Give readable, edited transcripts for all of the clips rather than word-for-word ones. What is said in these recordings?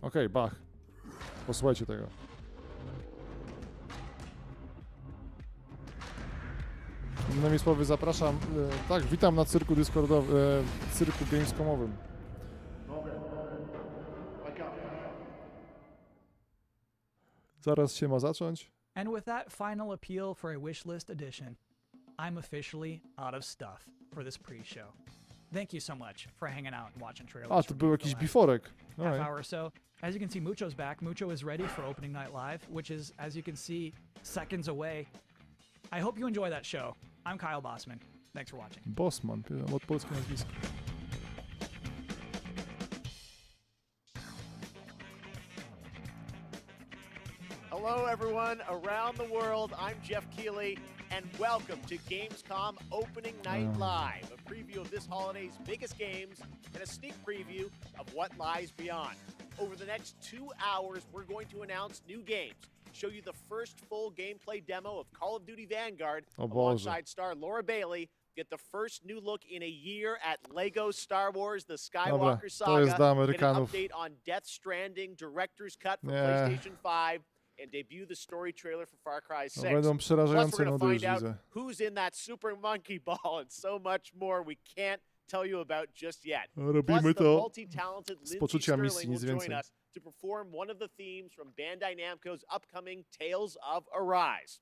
Okej, Bach. Posłuchajcie tego. Innymi słowy zapraszam, tak, witam na cyrku Discordowym, cyrku Gamescomowym. Zaraz się ma zacząć. And with that final appeal for a wishlist edition, I'm officially out of stuff for this pre-show. Thank you so much for hanging out and watching trailers. A, to był jakiś biforek. Half hour or so. As you can see, Mucho's back. Mucho is ready for opening night live, which is, as you can see, seconds away. I hope you enjoy that show. I'm Kyle Bossman. Thanks for watching. Bossman, od polskie nazwisko. Hello, everyone around the world. I'm Jeff Keighley, and welcome to Gamescom Opening Night Live, a preview of this holiday's biggest games and a sneak preview of what lies beyond. Over the next 2 hours, we're going to announce new games, show you the first full gameplay demo of Call of Duty Vanguard alongside star Laura Bailey, get the first new look in a year at Lego Star Wars The Skywalker Saga, get an update on Death Stranding Director's Cut for PlayStation 5, and debut the story trailer for Far Cry 6. Plus, we're going to find out who's in that super monkey ball and so much more we can't tell you about just yet. Plus, the multi-talented Lindsay Sterling will join us to perform one of the themes from Bandai Namco's upcoming Tales of Arise.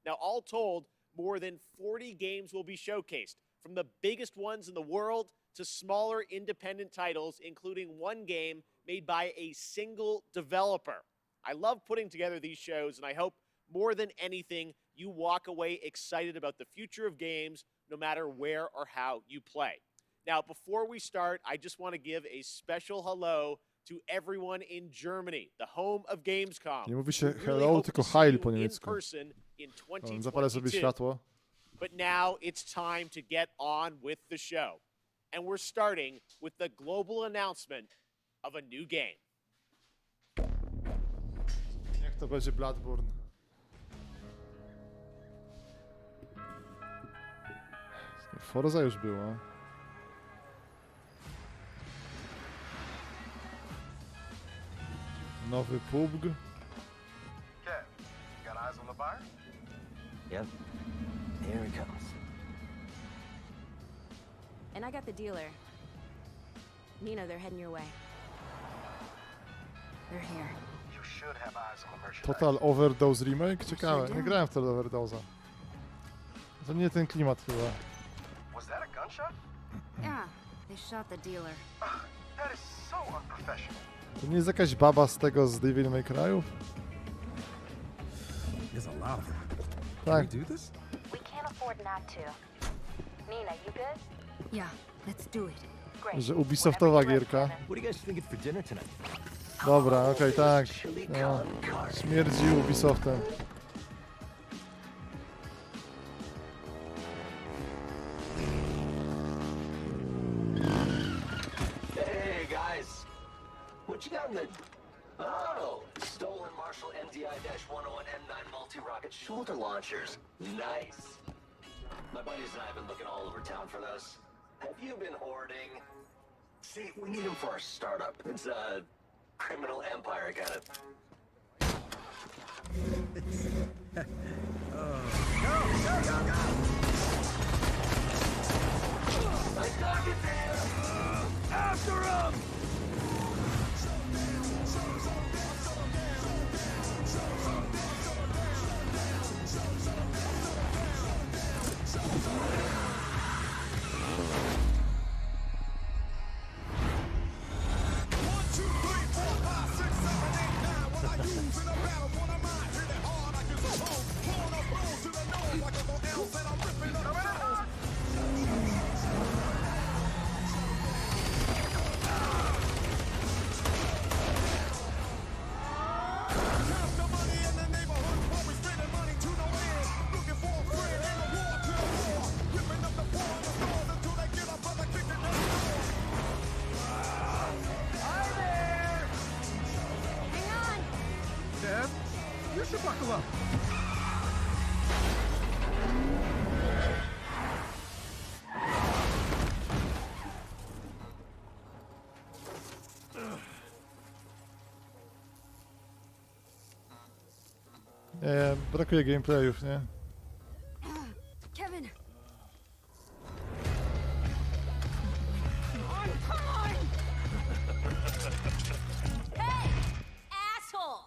Now, all told, more than 40 games will be showcased, from the biggest ones in the world to smaller independent titles, including one game made by a single developer. I love putting together these shows, and I hope more than anything, you walk away excited about the future of games, no matter where or how you play. Now, before we start, I just want to give a special hello to everyone in Germany, the home of Gamescom. Nie mówi się hello, tylko heil po niemiecku. Zapalę sobie światło. But now it's time to get on with the show. And we're starting with the global announcement of a new game. Jak to będzie Bloodborne? Forza już było. Nowy PUBG. Kev, got eyes on the buyer? Yep. Here he comes. And I got the dealer. Nina, they're heading your way. They're here. You should have eyes on the merchandise. Total Overdose Remake? Ciekawe, nie grałem w Total Overdose'a. To nie ten klimat chyba. Was that a gunshot? Yeah, they shot the dealer. That is so unprofessional. To nie jest jakaś baba z tego z Devil May Cry'ów? There's a lot of them. Tak. Can we do this? We can't afford not to. Nina, you good? Yeah, let's do it. Great. Że Ubisoftowa gierka. What do you guys think for dinner tonight? Dobra, okej, tak. No. Śmierdzi Ubisoftem. Hey guys, what you got in the? Oh, stolen Marshall MDI-101 M9 multi-rocket shoulder launchers. Nice. My buddies and I have been looking all over town for those. Have you been hoarding? See, we need them for our startup. It's a criminal empire kind of. After him! You should buckle up. Brakuje gameplayów, nie? Kevin! Hey! Asshole!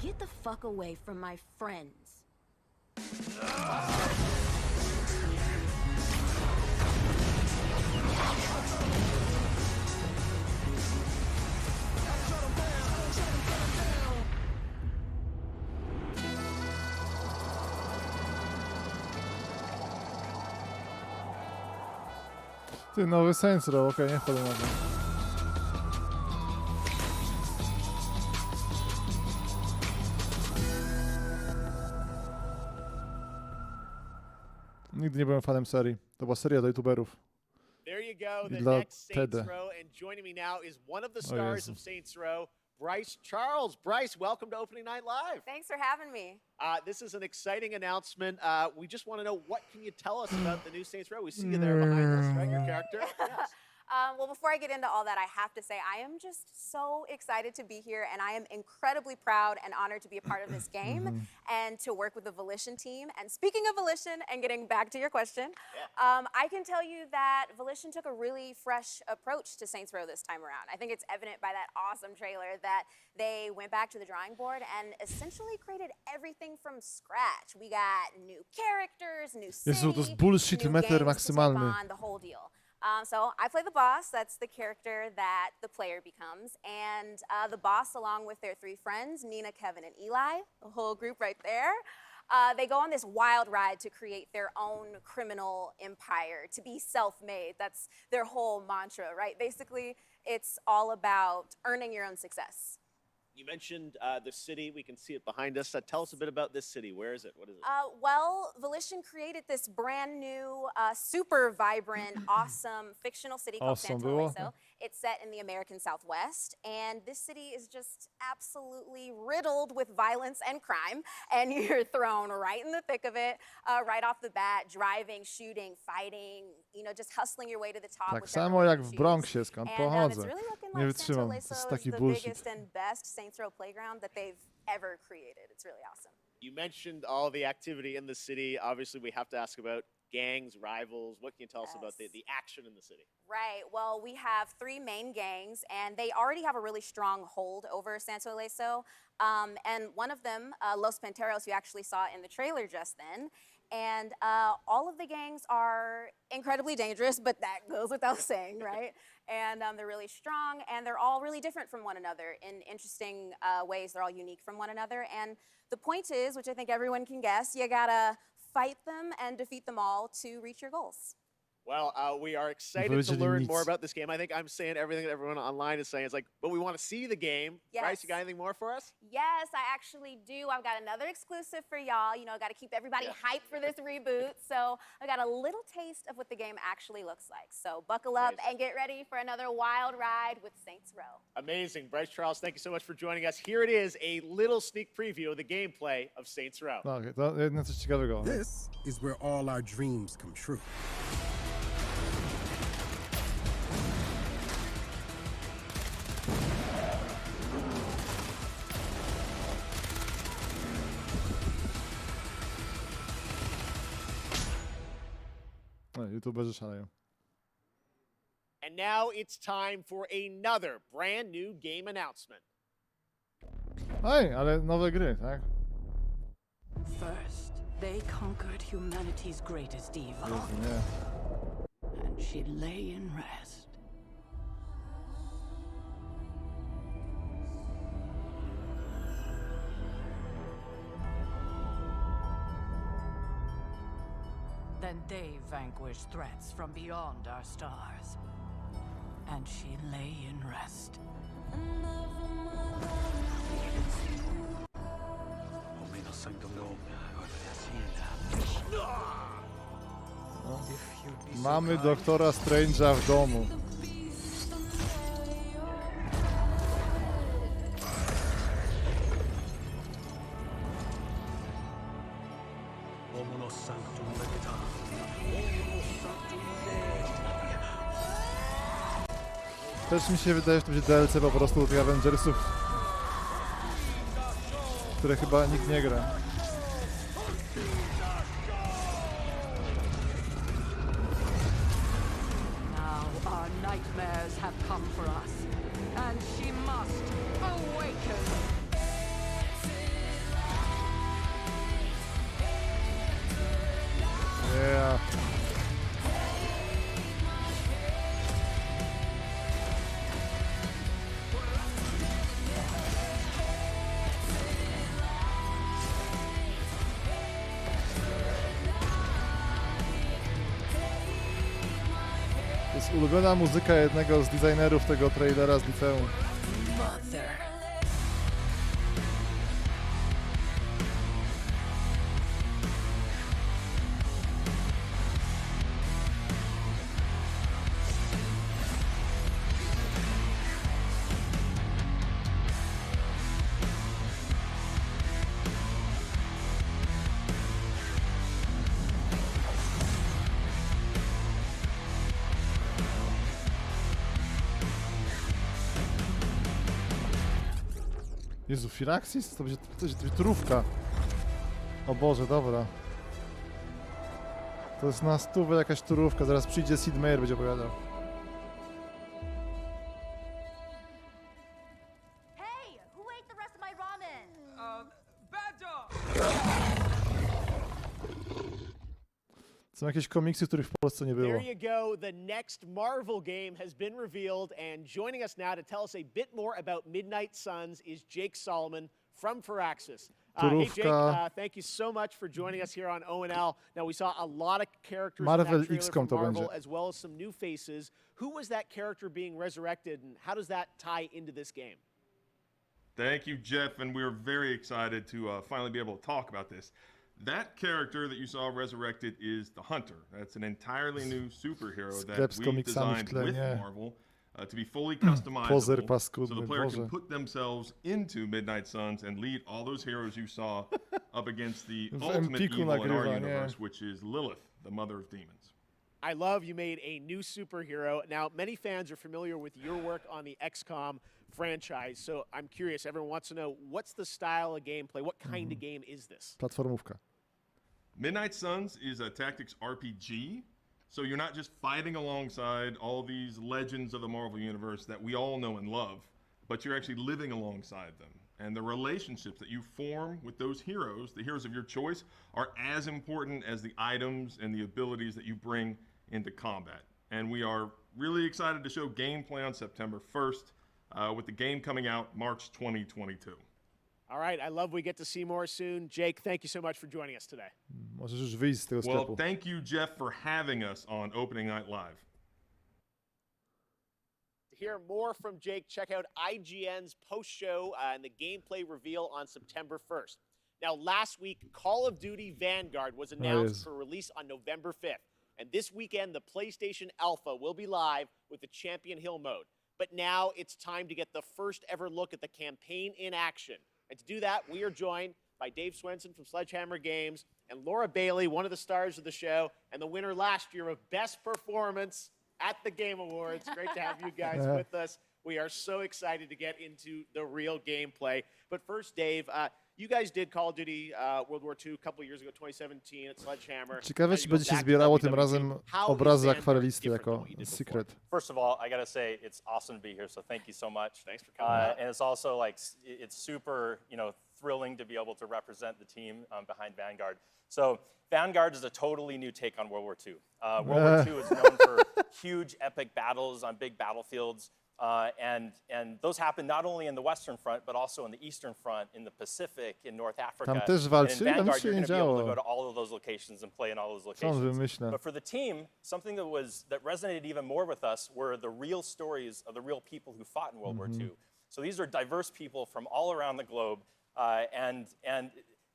Get the fuck away from my friends. Ty, nowy Saints Row, okej, nie wchodzę na to. Nigdy nie byłem fanem serii. To była seria do youtuberów. There you go, the Dla next Saints Teda. Row, and joining me now is one of the stars of Saints Row, Bryce Charles. Bryce, welcome to Opening Night Live. Thanks for having me. This is an exciting announcement. We just want to know, what can you tell us about the new Saints Row? We see you there behind us, right? Your character. Yes. Well, before I get into all that, I have to say I am just so excited to be here, and I am incredibly proud and honored to be a part of this game and to work with the Volition team. And speaking of Volition, and getting back to your question, I can tell you that Volition took a really fresh approach to Saints Row this time around. I think it's evident by that awesome trailer that they went back to the drawing board and essentially created everything from scratch. We got new characters, new city, Jezu, to jest bullshit new meter games to maksymalny. take on, the whole deal. So I play the boss. That's the character that the player becomes. And the boss, along with their three friends, Nina, Kevin, and Eli, the whole group right there, they go on this wild ride to create their own criminal empire, to be self-made. That's their whole mantra, right? Basically, it's all about earning your own success. You mentioned the city. We can see it behind us. Tell us a bit about this city. Where is it? What is it? Well, Volition created this brand new, super vibrant, awesome fictional city called Awesome Santa było. Luisa. It's set in the American Southwest, and this city is just absolutely riddled with violence and crime, and you're thrown right in the thick of it, right off the bat, driving, shooting, fighting, you know, just hustling your way to the top. Tak whichever samo way jak you w choose. Bronxie, skąd And pochodzę. it's really looking Nie like Santa wytrzymam, Luisa to jest is taki the bullshit. biggest and best Saints Row playground that they've ever created. It's really awesome. You mentioned all the activity in the city. Obviously, we have to ask about gangs, rivals. What can you tell us about the action in the city? Right. Well, we have three main gangs, and they already have a really strong hold over Santo Leso. And one of them, Los Panteros, you actually saw in the trailer just then. And all of the gangs are incredibly dangerous, but that goes without saying, right? And they're really strong, and they're all really different from one another in interesting ways. They're all unique from one another. And the point is, which I think everyone can guess, you gotta fight them and defeat them all to reach your goals. Well, we are excited to Powiedzieli learn nic. more about this game. I think I'm saying everything that everyone online is saying. It's like, but we want to see the game. Yes. Bryce, you got anything more for us? Yes, I actually do. I've got another exclusive for y'all. You know, got to keep everybody hyped for this reboot. So I got a little taste of what the game actually looks like. So buckle up and get ready for another wild ride with Saints Row. Amazing. Bryce Charles, thank you so much for joining us. Here it is, a little sneak preview of the gameplay of Saints Row. No, okej, to jedno coś ciekawego. This is where all our dreams come true. No, youtuberzy szaleją. And now it's time for another brand new game announcement. Ej, ale nowe gry, tak? First, they conquered humanity's greatest evil, Jezu, nie. and she lay in rest. Then they vanquished threats from beyond our stars, and she lay in rest. Mamy doktora Strange'a w domu. Też mi się wydaje, że to będzie DLC po prostu tych Avengersów. które chyba nikt nie gra. Now our nightmares have come for us, and she must awaken. Yeah. To jest ulubiona muzyka jednego z designerów tego trailera z liceum. Mother. Jezu, Firaxis? To będzie turówka. O Boże, dobra. To jest na stówę jakaś turówka, zaraz przyjdzie Sid Meier, będzie opowiadał. Hey, who ate the rest of my ramen? Bad dog! Są jakieś komiksy, których w Polsce nie było. There you go. The next Marvel game has been revealed, and joining us now to tell us a bit more about Midnight Suns is Jake Solomon from Firaxis. Hey Jake, thank you so much for joining us here on O&L. Now we saw a lot of characters Marvel in that trailer XCOM from to Marvel, będzie. as well as some new faces. Who was that character being resurrected, and how does that tie into this game? Thank you, Jeff, and we're very excited to finally be able to talk about this. That character that you saw resurrected is the Hunter. That's an entirely new superhero that we designed with Marvel to be fully customizable, so the player can put themselves into Midnight Suns and lead all those heroes you saw up against the ultimate evil in our universe, which is Lilith, the mother of demons. I love you made a new superhero. Now, many fans are familiar with your work on the XCOM franchise, so I'm curious, everyone wants to know, what's the style of gameplay? What kind of game is this? Platformówka. Midnight Suns is a tactics RPG, so you're not just fighting alongside all these legends of the Marvel Universe that we all know and love, but you're actually living alongside them. And the relationships that you form with those heroes, the heroes of your choice, are as important as the items and the abilities that you bring into combat. And we are really excited to show gameplay on September 1st, with the game coming out March 2022. All right, I love we get to see more soon. Jake, thank you so much for joining us today. Możesz już wyjść z tego sklepu. Well, thank you, Jeff, for having us on Opening Night Live. To hear more from Jake, check out IGN's post-show and the gameplay reveal on September 1st. Now, last week, Call of Duty Vanguard was announced for release on November 5th. And this weekend, the PlayStation Alpha will be live with the Champion Hill mode. But now it's time to get the first ever look at the campaign in action. And to do that, we are joined by Dave Swenson from Sledgehammer Games and Laura Bailey, one of the stars of the show and the winner last year of Best Performance at the Game Awards. Great to have you guys with us. We are so excited to get into the real gameplay. But first, Dave, you guys did Call of Duty World War II a couple years ago, 2017 at Sledgehammer. Ciekawe, czy będzie się zbierało tym razem obrazy akwarelisty jako secret. First of all, I gotta say it's awesome to be here, so thank you so much. Thanks for coming. And it's also like it's super, thrilling to be able to represent the team behind Vanguard. So Vanguard is a totally new take on World War II. World War II is known for huge, epic battles on big battlefields. And those happen not only in the Western Front, but also in the Eastern Front, in the Pacific, in North Africa. Tam też walczyli, and in tam Vanguard, się you're nie going to be able to działo. go to all of those locations and play in all those Co on locations. wymyśla? But for the team, something that resonated even more with us were the real stories of the real people who fought in World War II. So these are diverse people from all around the globe, and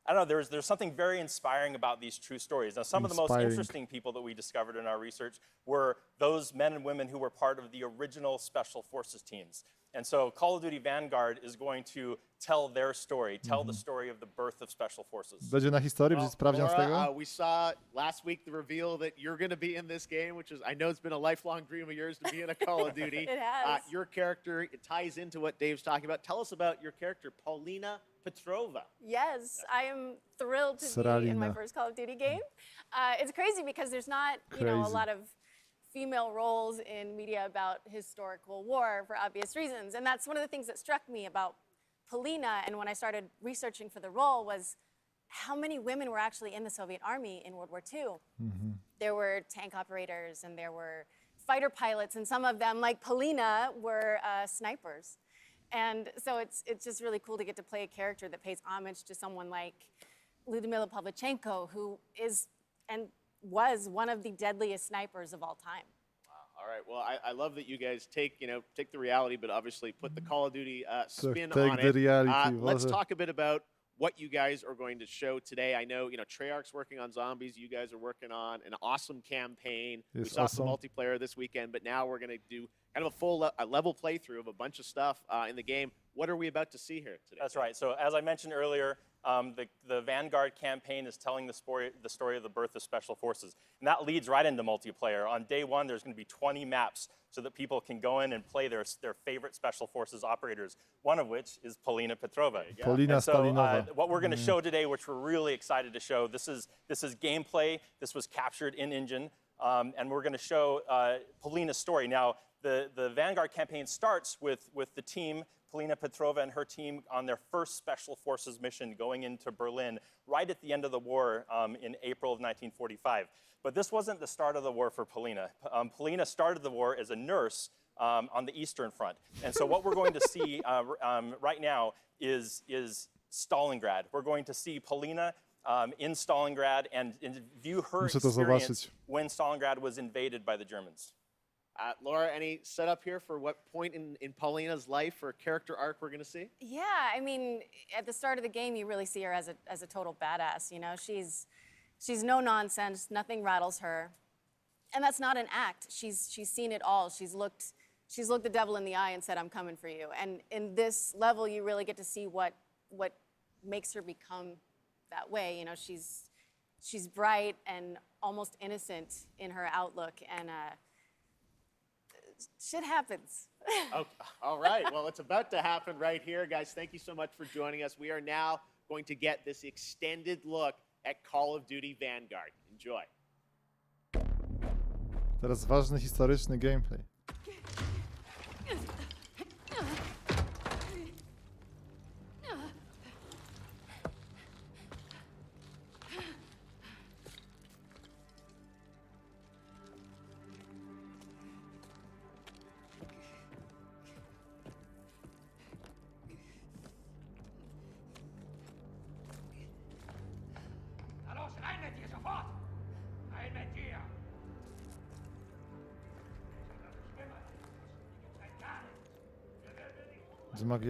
I don't know, there's something very inspiring about these true stories. Now, some of the most interesting people that we discovered in our research were those men and women who were part of the original Special Forces teams. And so Call of Duty Vanguard is going to tell their story, tell the story of the birth of Special Forces. Będzie na historii, będzie sprawdzian z tego? We saw last week the reveal that you're going to be in this game, which is, I know it's been a lifelong dream of yours to be in a Call of Duty. It has. Your character, it ties into what Dave's talking about. Tell us about your character, Paulina Petrova. Yes, I am thrilled to be in my Saralina. first Call of Duty game. It's crazy because there's not, you know, a Crazy. lot of female roles in media about historical war for obvious reasons. And that's one of the things that struck me about Paulina, and when I started researching for the role, was how many women were actually in the Soviet army in World War II. There were tank operators and there were fighter pilots, and some of them, like Paulina, were snipers. And so it's just really cool to get to play a character that pays homage to someone like Lyudmila Pavlichenko, who is and was one of the deadliest snipers of all time. All right. Well, I love that you guys take the reality, but obviously put the Call of Duty spin take on the it. reality, Let's Boże. talk a bit about what you guys are going to show today. I know, Treyarch's working on zombies. You guys are working on an awesome campaign. We It's saw awesome. some multiplayer this weekend, but now we're going to do kind of a full level playthrough of a bunch of stuff in the game. What are we about to see here today? That's right. So as I mentioned earlier, the Vanguard campaign is telling the story of the birth of Special Forces. And that leads right into multiplayer. On day one, there's going to be 20 maps so that people can go in and play their favorite Special Forces operators, one of which is Paulina Petrova. Paulina And so Stalinova. what we're going to show today, which we're really excited to show, this is gameplay. This was captured in engine. And we're going to show Paulina's story. Now, the Vanguard campaign starts with the team, Paulina Petrova and her team, on their first Special Forces mission going into Berlin right at the end of the war in April of 1945. But this wasn't the start of the war for Paulina. Paulina started the war as a nurse on the Eastern Front. And so what we're going to see right now is Stalingrad. We're going to see Paulina in Stalingrad and view her Muszę to experience zobaczyć. when Stalingrad was invaded by the Germans. Laura, any setup here for what point in Paulina's life or character arc we're going to see? Yeah, I mean, at the start of the game, you really see her as a total badass. You know, she's no nonsense. Nothing rattles her, and that's not an act. She's seen it all. She's looked the devil in the eye and said, "I'm coming for you." And in this level, you really get to see what makes her become that way. You know, she's bright and almost innocent in her outlook, and shit happens. Okay. All right. Well, it's about to happen right here. Guys, thank you so much for joining us. We are now going to get this extended look at Call of Duty Vanguard. Enjoy. Teraz ważny historyczny gameplay.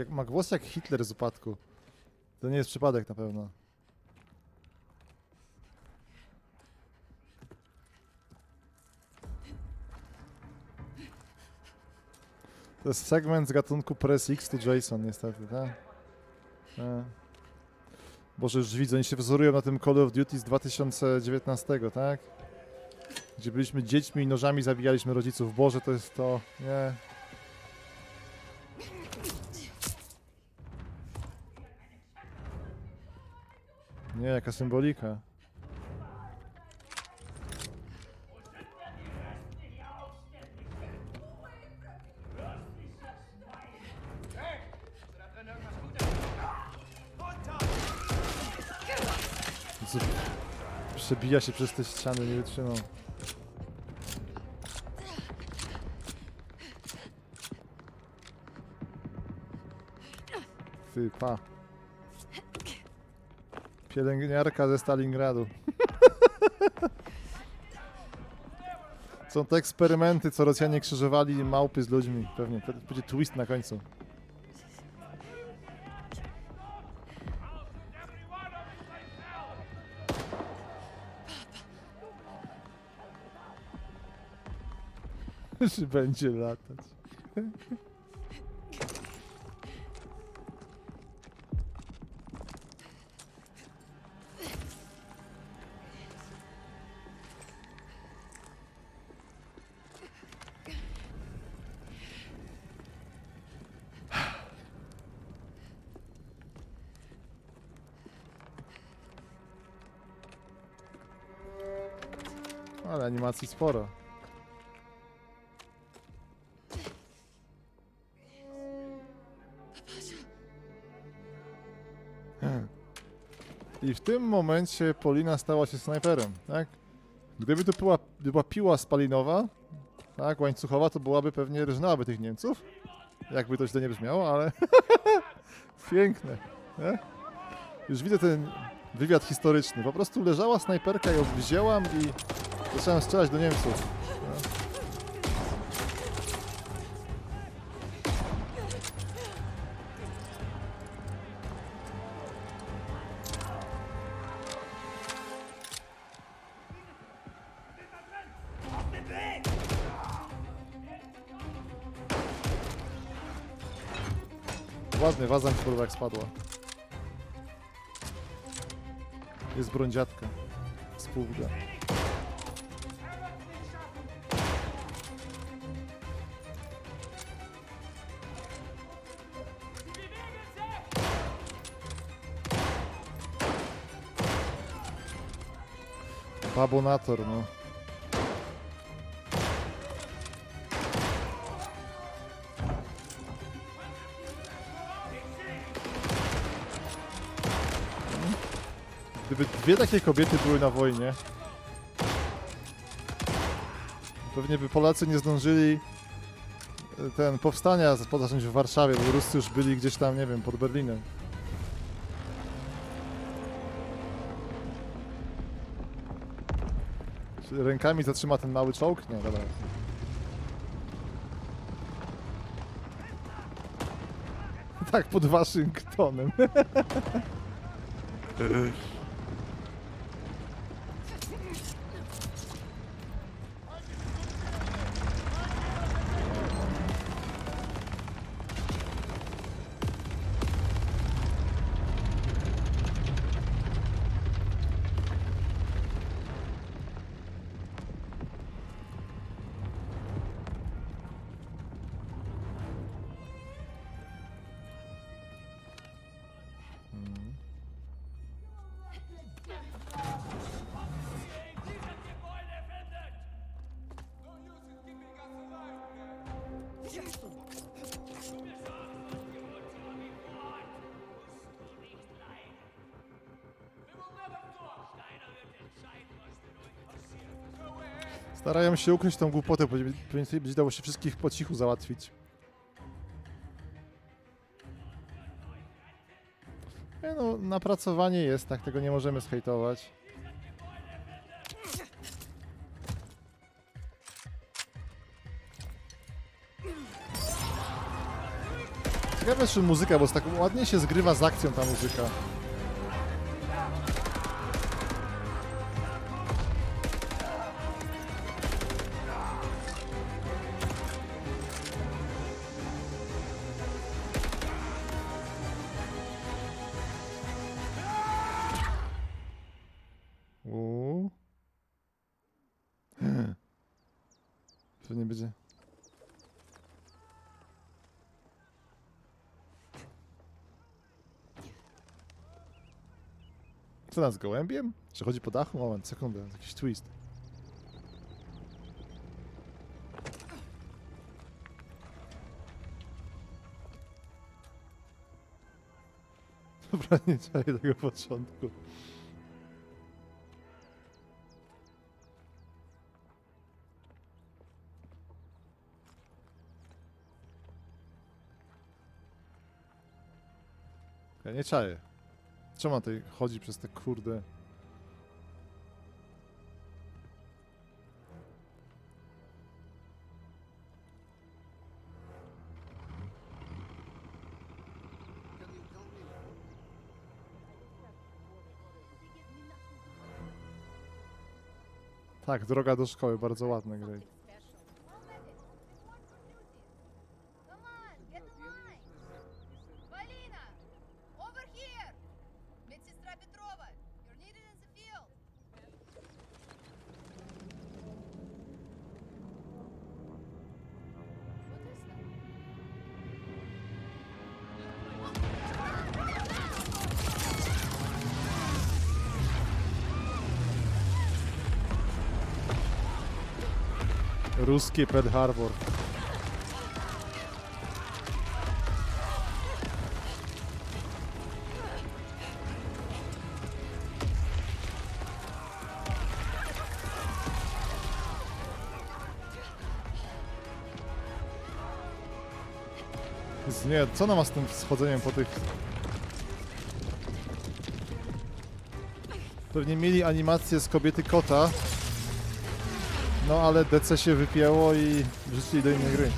Ma głos jak Hitler z upadku. To nie jest przypadek na pewno. To jest segment z gatunku Press X to Jason niestety, tak? Boże, już widzę, oni się wzorują na tym Call of Duty z 2019, tak? Gdzie byliśmy dziećmi i nożami zabijaliśmy rodziców. Boże, to jest to... Nie. Nie, jaka symbolika. Co, przebija się przez te ściany, nie wytrzymał. Ty, pa. Pielęgniarka ze Stalingradu. Są te eksperymenty, co Rosjanie krzyżowali małpy z ludźmi. Pewnie, to będzie twist na końcu. Czy będzie latać? animacji sporo. I w tym momencie Polina stała się snajperem, tak? Gdyby to była piła spalinowa, tak, łańcuchowa, to byłaby pewnie rżnęłaby tych Niemców. Jakby to źle nie brzmiało, ale piękne, nie? Już widzę ten wywiad historyczny. Po prostu leżała snajperka, ją wzięłam i zacząłem strzelać do Niemców. Nie? Ładny, waza mi się podoba jak spadła. Jest broń dziadka. Spółga. Babonator, no. Gdyby dwie takie kobiety były na wojnie, pewnie by Polacy nie zdążyli powstania zacząć w Warszawie, bo Ruscy już byli gdzieś tam, nie wiem, pod Berlinem. Czy rękami zatrzyma ten mały czołg? Nie, dobra. Tak, pod Waszyngtonem. Starają się ukryć tą głupotę, powinien sobie być dało się wszystkich po cichu załatwić. Nie no, napracowanie jest, tak, tego nie możemy zhejtować. Ciekawe, czy muzyka, bo tak ładnie się zgrywa z akcją ta muzyka. Pewnie będzie. Co nas, gołębiem? Czy chodzi po dachu? Moment, sekundę, jakiś twist. Dobra, nie czaję tego początku. Ja nie czaję. Czemu on tutaj chodzi przez te kurde... Tak, droga do szkoły, bardzo ładne gry. Ruskie Pearl Harbor. Nie, co ona ma z tym schodzeniem po tych... Pewnie mieli animację z kobiety kota. No ale DC się wypięło i wrzucili do innej gry.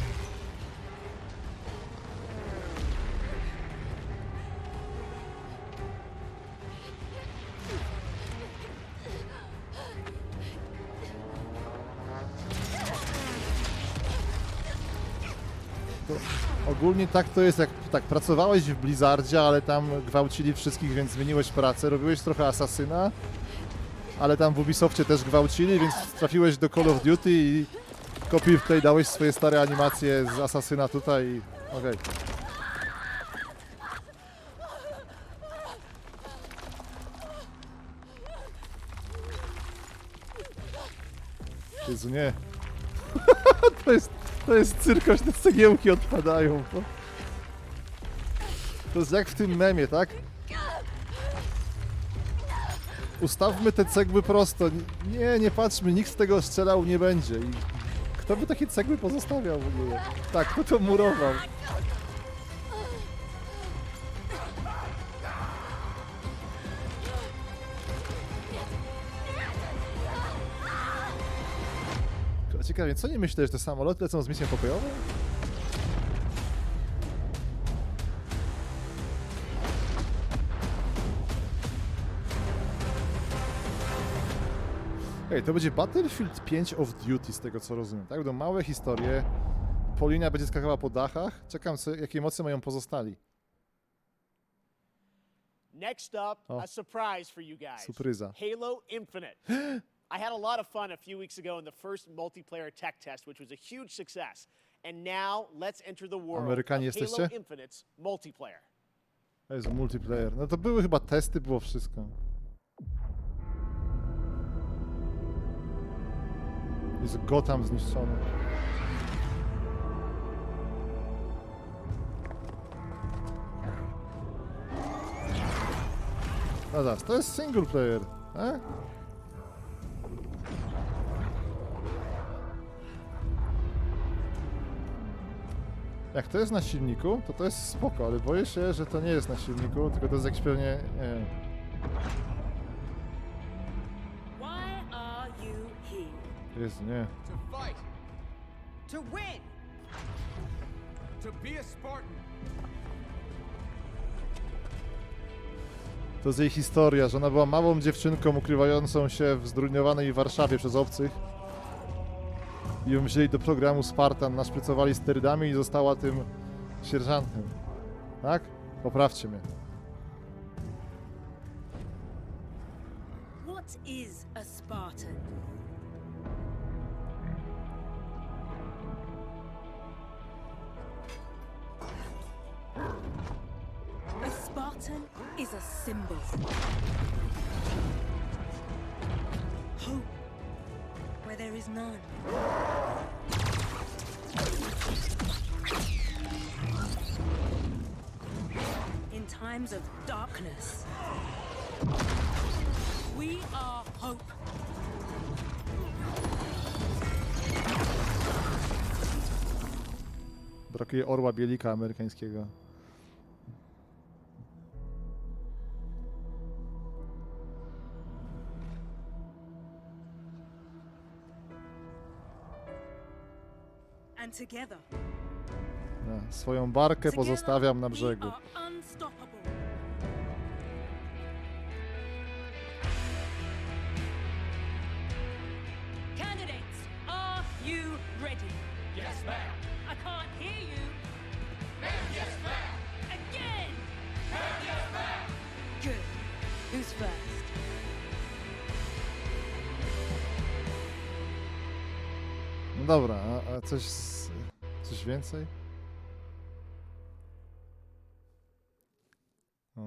Ogólnie tak to jest, jak tak pracowałeś w Blizzardzie, ale tam gwałcili wszystkich, więc zmieniłeś pracę, robiłeś trochę asasyna, ale tam w Ubisoftie też gwałcili, więc trafiłeś do Call of Duty i kopiuj tutaj dałeś swoje stare animacje z asasyna tutaj i okej. Jezu, nie. To jest cyrkoś, te cegiełki odpadają. To jest jak w tym memie, tak? Ustawmy te cegły prosto. Nie patrzmy, nikt z tego strzelał nie będzie. I kto by takie cegły pozostawiał w ogóle? Tak, kto to murował? Ciekawie, co nie myślę, że te samoloty lecą z misją pokojową? Ej, to będzie Battlefield 5 of Duty, z tego co rozumiem, tak? Będą małe historie, Polina będzie skakała po dachach, czekam, jakie emocje mają pozostali. Next up, a surprise for you guys. Surpryza. Halo Infinite. I had a lot of fun a few weeks ago in the first multiplayer tech test, which was a huge success. And now let's enter the world Amerykanie of Halo jesteście? Infinite's multiplayer. To jest multiplayer. No to były chyba testy, było wszystko. Jest Gotham zniszczony. No zaraz, to jest single player, tak? Jak to jest na silniku, to jest spoko, ale boję się, że to nie jest na silniku, tylko to jest jakieś pewnie... nie wiem. Jezu, nie. To fight. To win. To be a Spartan. To jest jej historia, że ona była małą dziewczynką ukrywającą się w zrujnowanej Warszawie przez obcych. I ją wzięli do programu Spartan, naszprycowali sterydami i została tym sierżantem. Tak? Poprawcie mnie. What is a Spartan? A Spartan is a symbol. Hope where there is none. In times of darkness, we are hope. Brakuje orła bielika amerykańskiego. And together, No, swoją barkę pozostawiam na brzegu. we are unstoppable. Candidates, are you ready? Yes, ma'am. I can't hear you. Ma'am, yes, ma'am. Again! Ma'am, yes, ma'am. Good. Who's first? No dobra, a coś więcej? O.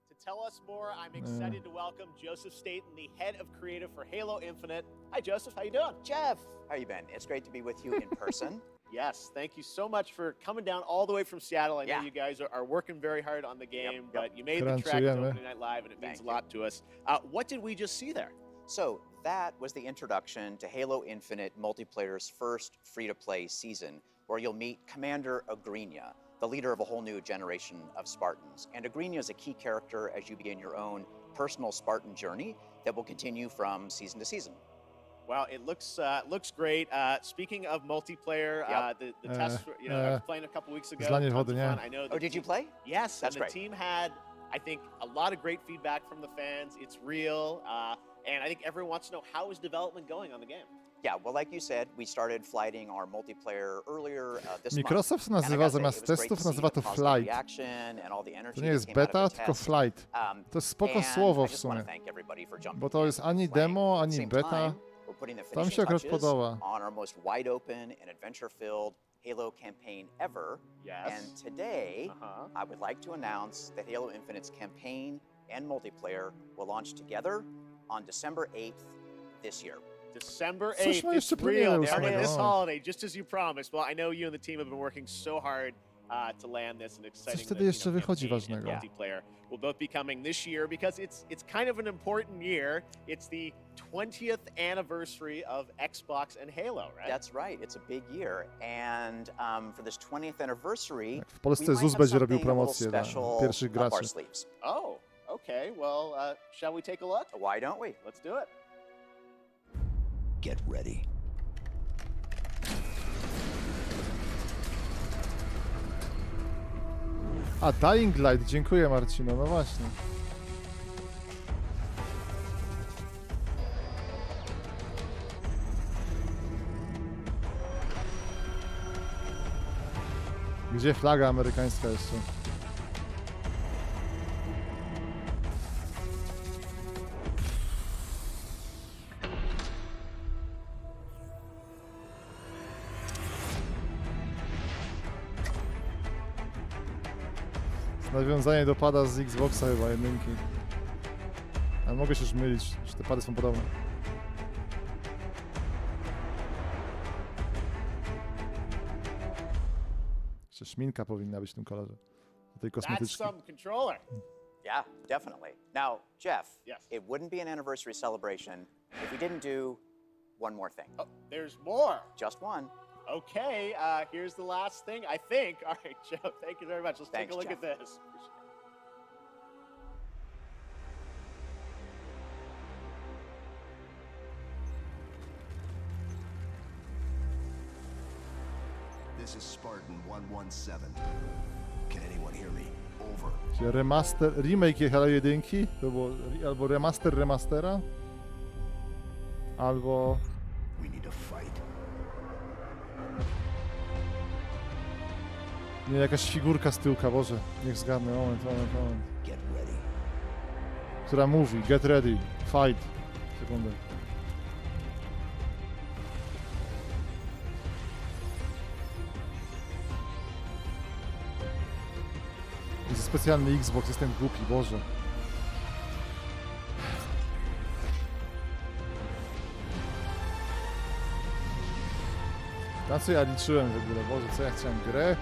To tell us more, I'm excited to welcome Joseph Staten, the head of creative for Halo Infinite. Hi, Joseph. How you doing? Jeff, how you been? It's great to be with you in person. Yes, thank you so much for coming down all the way from Seattle. I know Yeah. you guys are working very hard on the game, Yep. but you made the trek to Komentujemy. Opening Night Live, and it means Thank a lot to us. What did we just see there? So that was the introduction to Halo Infinite multiplayer's first free-to-play season, where you'll meet Commander Agrinia, the leader of a whole new generation of Spartans. And Agrinia is a key character as you begin your own personal Spartan journey that will continue from season to season. Wow, it looks great. Speaking of multiplayer, Yep. the tests, I was playing a couple weeks ago. Zlanie tons wody, of nie? fun. I know. Oh, did you play? Yes, That's and the great. team had, I think, a lot of great feedback from the fans. It's real, and I think everyone wants to know how is development going on the game. Yeah, well, like you said, we started flighting our multiplayer earlier this Microsoft month. nazywa And I gotta say, zamiast it was great testów to see nazywa the to positive flight. reaction and all the energy To nie jest that came out beta, of the tylko test. flight. To jest spoko And słowo I w just wanna sumie. thank everybody for jumping Bo to jest ani demo, ani Same beta. time, we're putting the To mi finishing się akurat touches podoba. on our most wide open and adventure-filled Halo campaign ever. Yes. And today, I would like to announce that Halo Infinite's campaign and multiplayer will launch together on December 8th this year. December Coś 8th, ma it's jeszcze real. premierę Darn it, 8. this holiday, just as you promised. Well, I know you and the team have been working so hard to land this and exciting. Coś wtedy jeszcze wychodzi campaign and ważnego. multiplayer will both be coming this year because it's kind of an important year. It's the 20th anniversary of Xbox and Halo, right? That's right. It's a big year, and for this 20th anniversary, W Polsce we might ZUS have będzie robił something a little promocję dla special pierwszych up our graczy. sleeves. Oh, okay. Well, shall we take a look? Why don't we? Let's do it. Get ready. A, Dying Light, dziękuję Marcino, no właśnie. Gdzie flaga amerykańska jeszcze? Nawiązanie do pada z Xboxa chyba, jedynki. Ale mogę się już mylić, że te pady są podobne. Jeszcze szminka powinna być w tym kolorze. Do tej That's kosmetyczki. some controller. Yeah, definitely. Now, Jeff, Yes. it wouldn't be an anniversary celebration if we didn't do one more thing. Oh, there's more. Just one. Okay, here's the last thing, I think. All right, Joe, thank you very much. Let's take Thanks, a look Jeff. at this. This is Spartan 117. Can anyone hear me? Over. Czyli remaster, remake Halo 1, to było albo remaster remastera, albo... We need to fight. Nie, jakaś figurka z tyłka, Boże. Niech zgadnę, moment. Get ready. Która mówi, get ready, fight. Sekundę. Jest specjalny Xbox, jestem głupi, Boże. Na co ja liczyłem w ogóle, Boże, co ja chciałem, grę?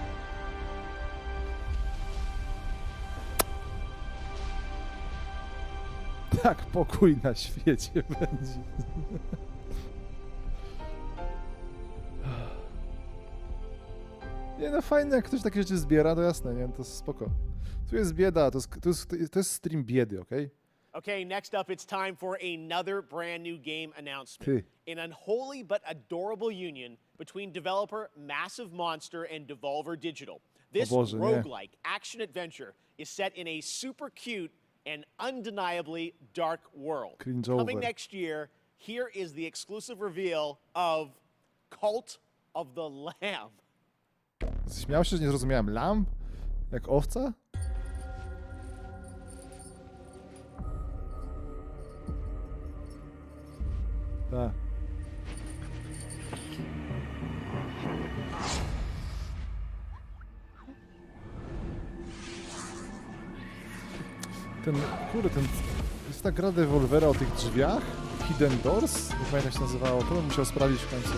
Tak, pokój na świecie będzie. Nie no, fajne, jak ktoś takie rzeczy zbiera, to jasne, nie? To jest spoko. Tu jest bieda, to jest stream biedy, okej? Okay, next up, it's time for another brand new game announcement. Ty. An unholy but adorable union between developer Massive Monster and Devolver Digital. This Boże, nie. roguelike action adventure is set in a super cute and undeniably dark world. Cringeover. Coming next year, here is the exclusive reveal of Cult of the Lamb. Śmiał się, że nie zrozumiałem. Lamb? Jak owca? Tak. Ten, kurde, jest ta gra Devolvera o tych drzwiach? Hidden Doors? Nie pamiętam jak się nazywało, to bym musiał sprawdzić w końcu.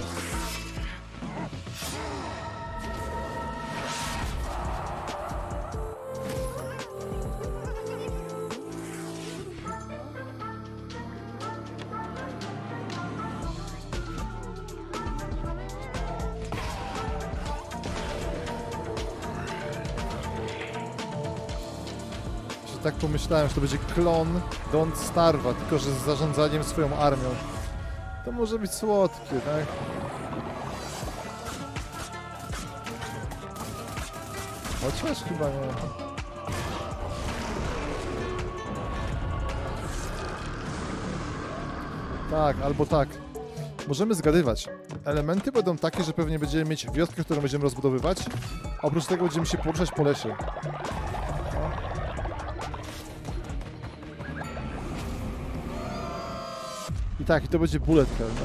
Tak pomyślałem, że to będzie klon Don't Starve'a, tylko że z zarządzaniem swoją armią. To może być słodkie, tak? Chociaż chyba nie. Tak, albo tak. Możemy zgadywać. Elementy będą takie, że pewnie będziemy mieć wioskę, którą będziemy rozbudowywać. A oprócz tego będziemy się poruszać po lesie. I tak, i to będzie bullet hell, no.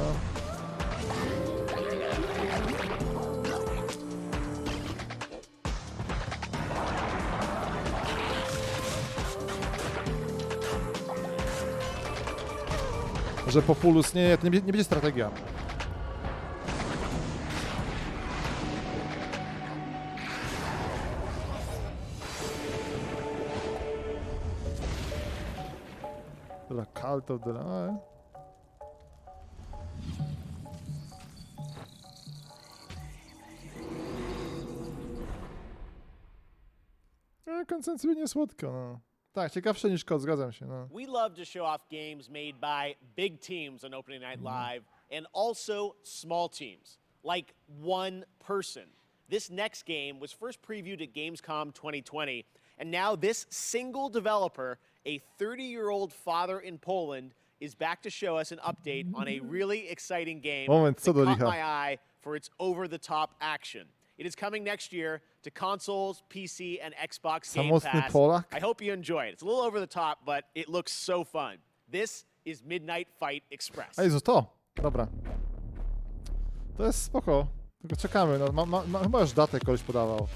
Może Populus, nie, to nie będzie strategia. Dobra, Cult of the... Koncentruje nie słodko, no. Tak, ciekawsze niż kod, zgadzam się, no. We love to show off games made by big teams on Opening Night Live and also small teams, like one person. This next game was first previewed at Gamescom 2020, and now this single developer, a 30-year-old father in Poland, is back to show us an update on a really exciting game that caught my eye for its over-the-top action. It is coming next year to consoles, PC, and Xbox Game Pass. I hope you enjoy it. It's a little over the top, but it looks so fun. This is Midnight Fight Express. A Jezu, to! Dobra. To jest spoko. Tylko czekamy, no, chyba już datę kogoś podawał.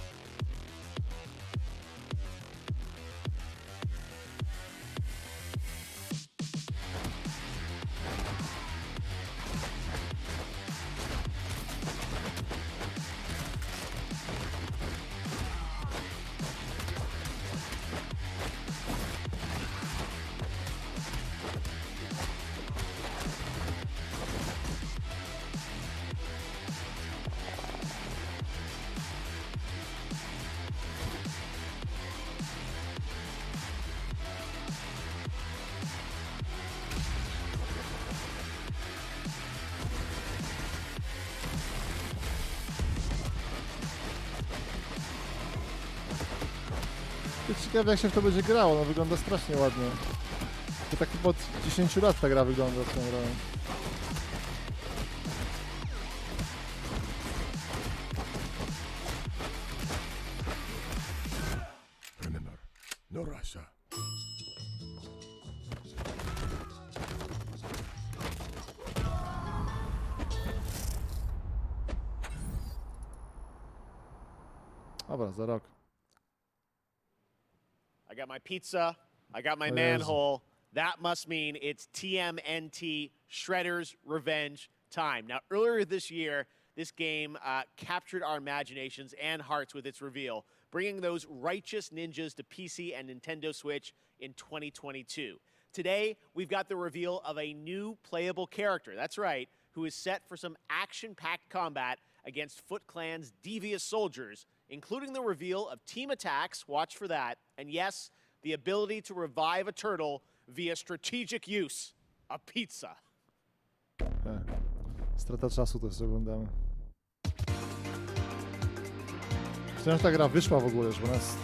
Ciekawe jak się w to będzie grało, no wygląda strasznie ładnie. To tak chyba od 10 lat ta gra wygląda w tą grę. Remember, no Russia. Dobra, za rok. I got my pizza. I got my manhole. That must mean it's TMNT Shredder's Revenge time. Now, earlier this year, this game captured our imaginations and hearts with its reveal, bringing those righteous ninjas to PC and Nintendo Switch in 2022. Today, we've got the reveal of a new playable character. That's right, who is set for some action-packed combat against Foot Clan's devious soldiers, including the reveal of team attacks, watch for that, and yes, the ability to revive a turtle via strategic use, a pizza. Strata czasu to jest, oglądamy. Myślałem, że ta gra wyszła w ogóle, że ona jest...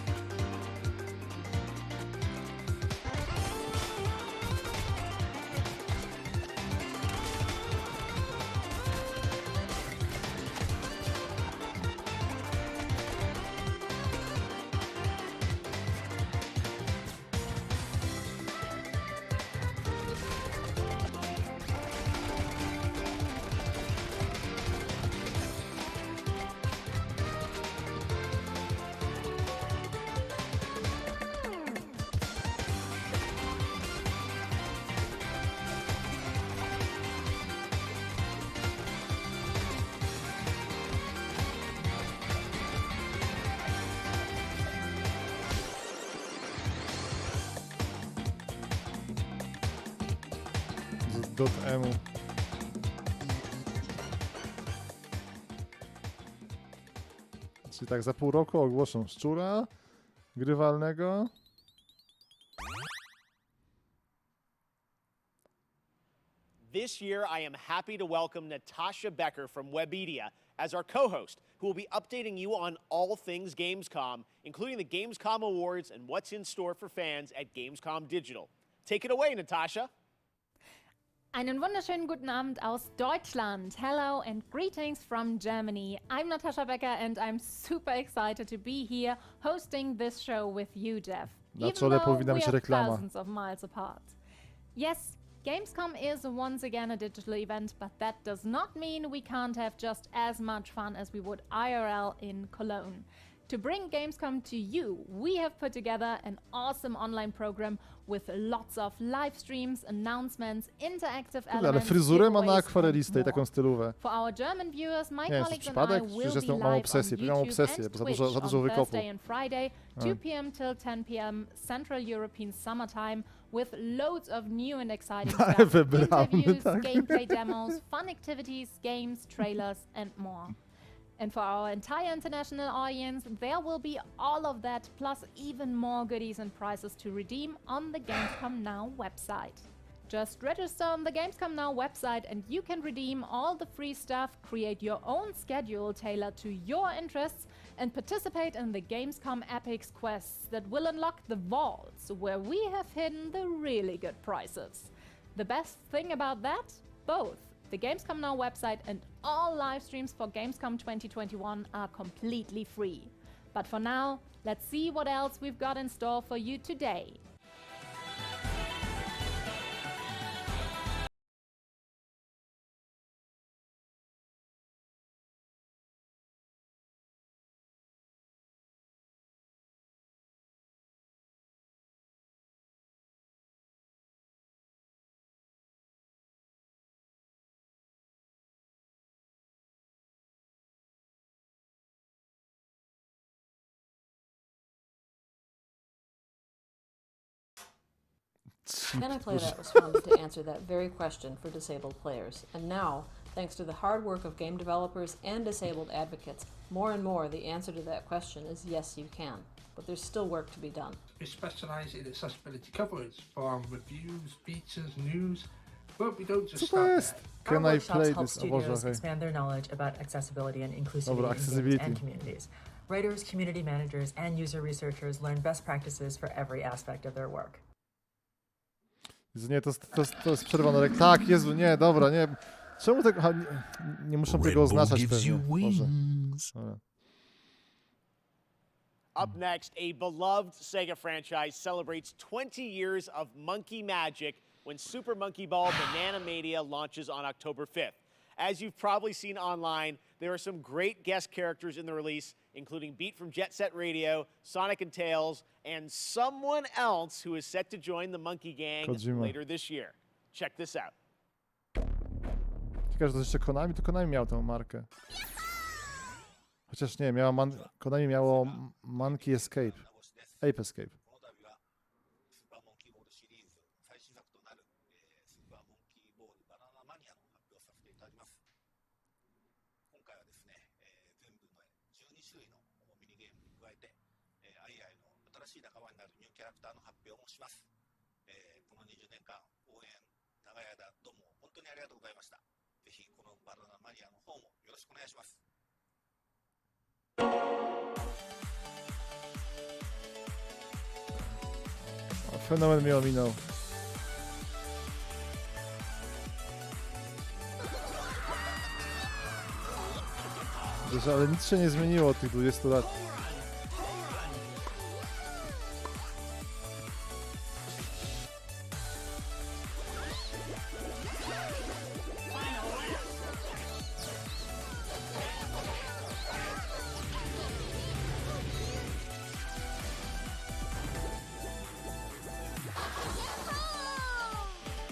.emu. Czyli tak za pół roku ogłoszą szczura grywalnego. This year, I am happy to welcome Natasha Becker from Webedia as our co-host, who will be updating you on all things Gamescom, including the Gamescom Awards and what's in store for fans at Gamescom Digital. Take it away, Natasha. Einen wunderschönen guten Abend aus Deutschland. Hello and greetings from Germany. I'm Natasha Becker and I'm super excited to be here hosting this show with you, Jeff. Na Even czole though powinna we być are reklama. thousands of miles apart. Yes, Gamescom is once again a digital event, but that does not mean we can't have just as much fun as we would IRL in Cologne. To bring Gamescom to you, we have put together an awesome online program with lots of live streams, announcements, interactive Ale elements, fryzurę ma na giveaways, akwarelistę i and taką more. stylówę. For our German viewers, my Nie wiem, czy colleagues and I przypadek, will czy be jestem, mam live on obsesję, mam YouTube obsesję, and bo za Twitch dużo on wykopu. Thursday and Friday, 2 p.m. till 10 p.m. Central European Summertime, with loads of new and exciting stuff, interviews, tak. gameplay demos, fun activities, games, trailers, and more. And for our entire international audience, there will be all of that, plus even more goodies and prizes to redeem on the Gamescom Now website. Just register on the Gamescom Now website and you can redeem all the free stuff, create your own schedule tailored to your interests, and participate in the Gamescom Epics quests that will unlock the vaults where we have hidden the really good prizes. The best thing about that? Both the Gamescom Now website and all live streams for Gamescom 2021 are completely free. But for now, let's see what else we've got in store for you today. Anaplaynet responded to answer that very question for disabled players, and now, thanks to the hard work of game developers and disabled advocates, more and more the answer to that question is yes, you can. But there's still work to be done. We specialise in accessibility coverage from reviews, features, news, but we don't just stop there. Can I play help this? studios expand their knowledge about accessibility and inclusivity Dobra, in games accessibility. and communities. Writers, community managers, and user researchers learn best practices for every aspect of their work. Jezu, nie, to jest przerwane. Tak, Jezu, nie, dobra, nie. Czemu tego... nie muszą tego oznaczać pewnie. Może. Dobra. Up next, a beloved Sega franchise celebrates 20 years of monkey magic when Super Monkey Ball Banana Mania launches on October 5th. As you've probably seen online, there are some great guest characters in the release, including Beat from Jet Set Radio, Sonic and Tails, and someone else who is set to join the Monkey Gang Kojima. later this year. Check this out. Ciekawe, że to jeszcze Konami, to Konami miał tę markę. Chociaż nie, Konami miało Monkey Escape. Ape Escape. Fenomen mnie ominął. Wiesz, ale nic się nie zmieniło od tych 20 lat.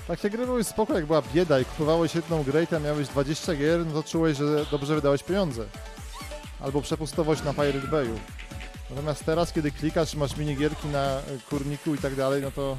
Takie gry były spoko, jak była bieda i kupowałeś jedną grę i tam miałeś 20 gier, no to czułeś, że dobrze wydałeś pieniądze. Albo przepustowość na Pirate Bayu. Natomiast teraz, kiedy klikasz, masz minigierki na kurniku i tak dalej, no to...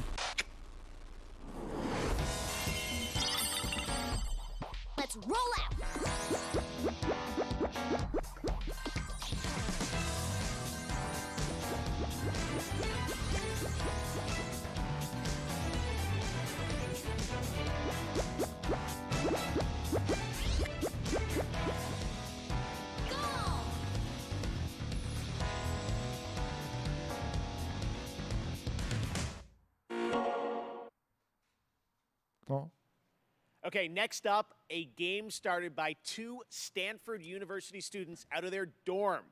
Okay, next up, a game started by 2 Stanford University students out of their dorm.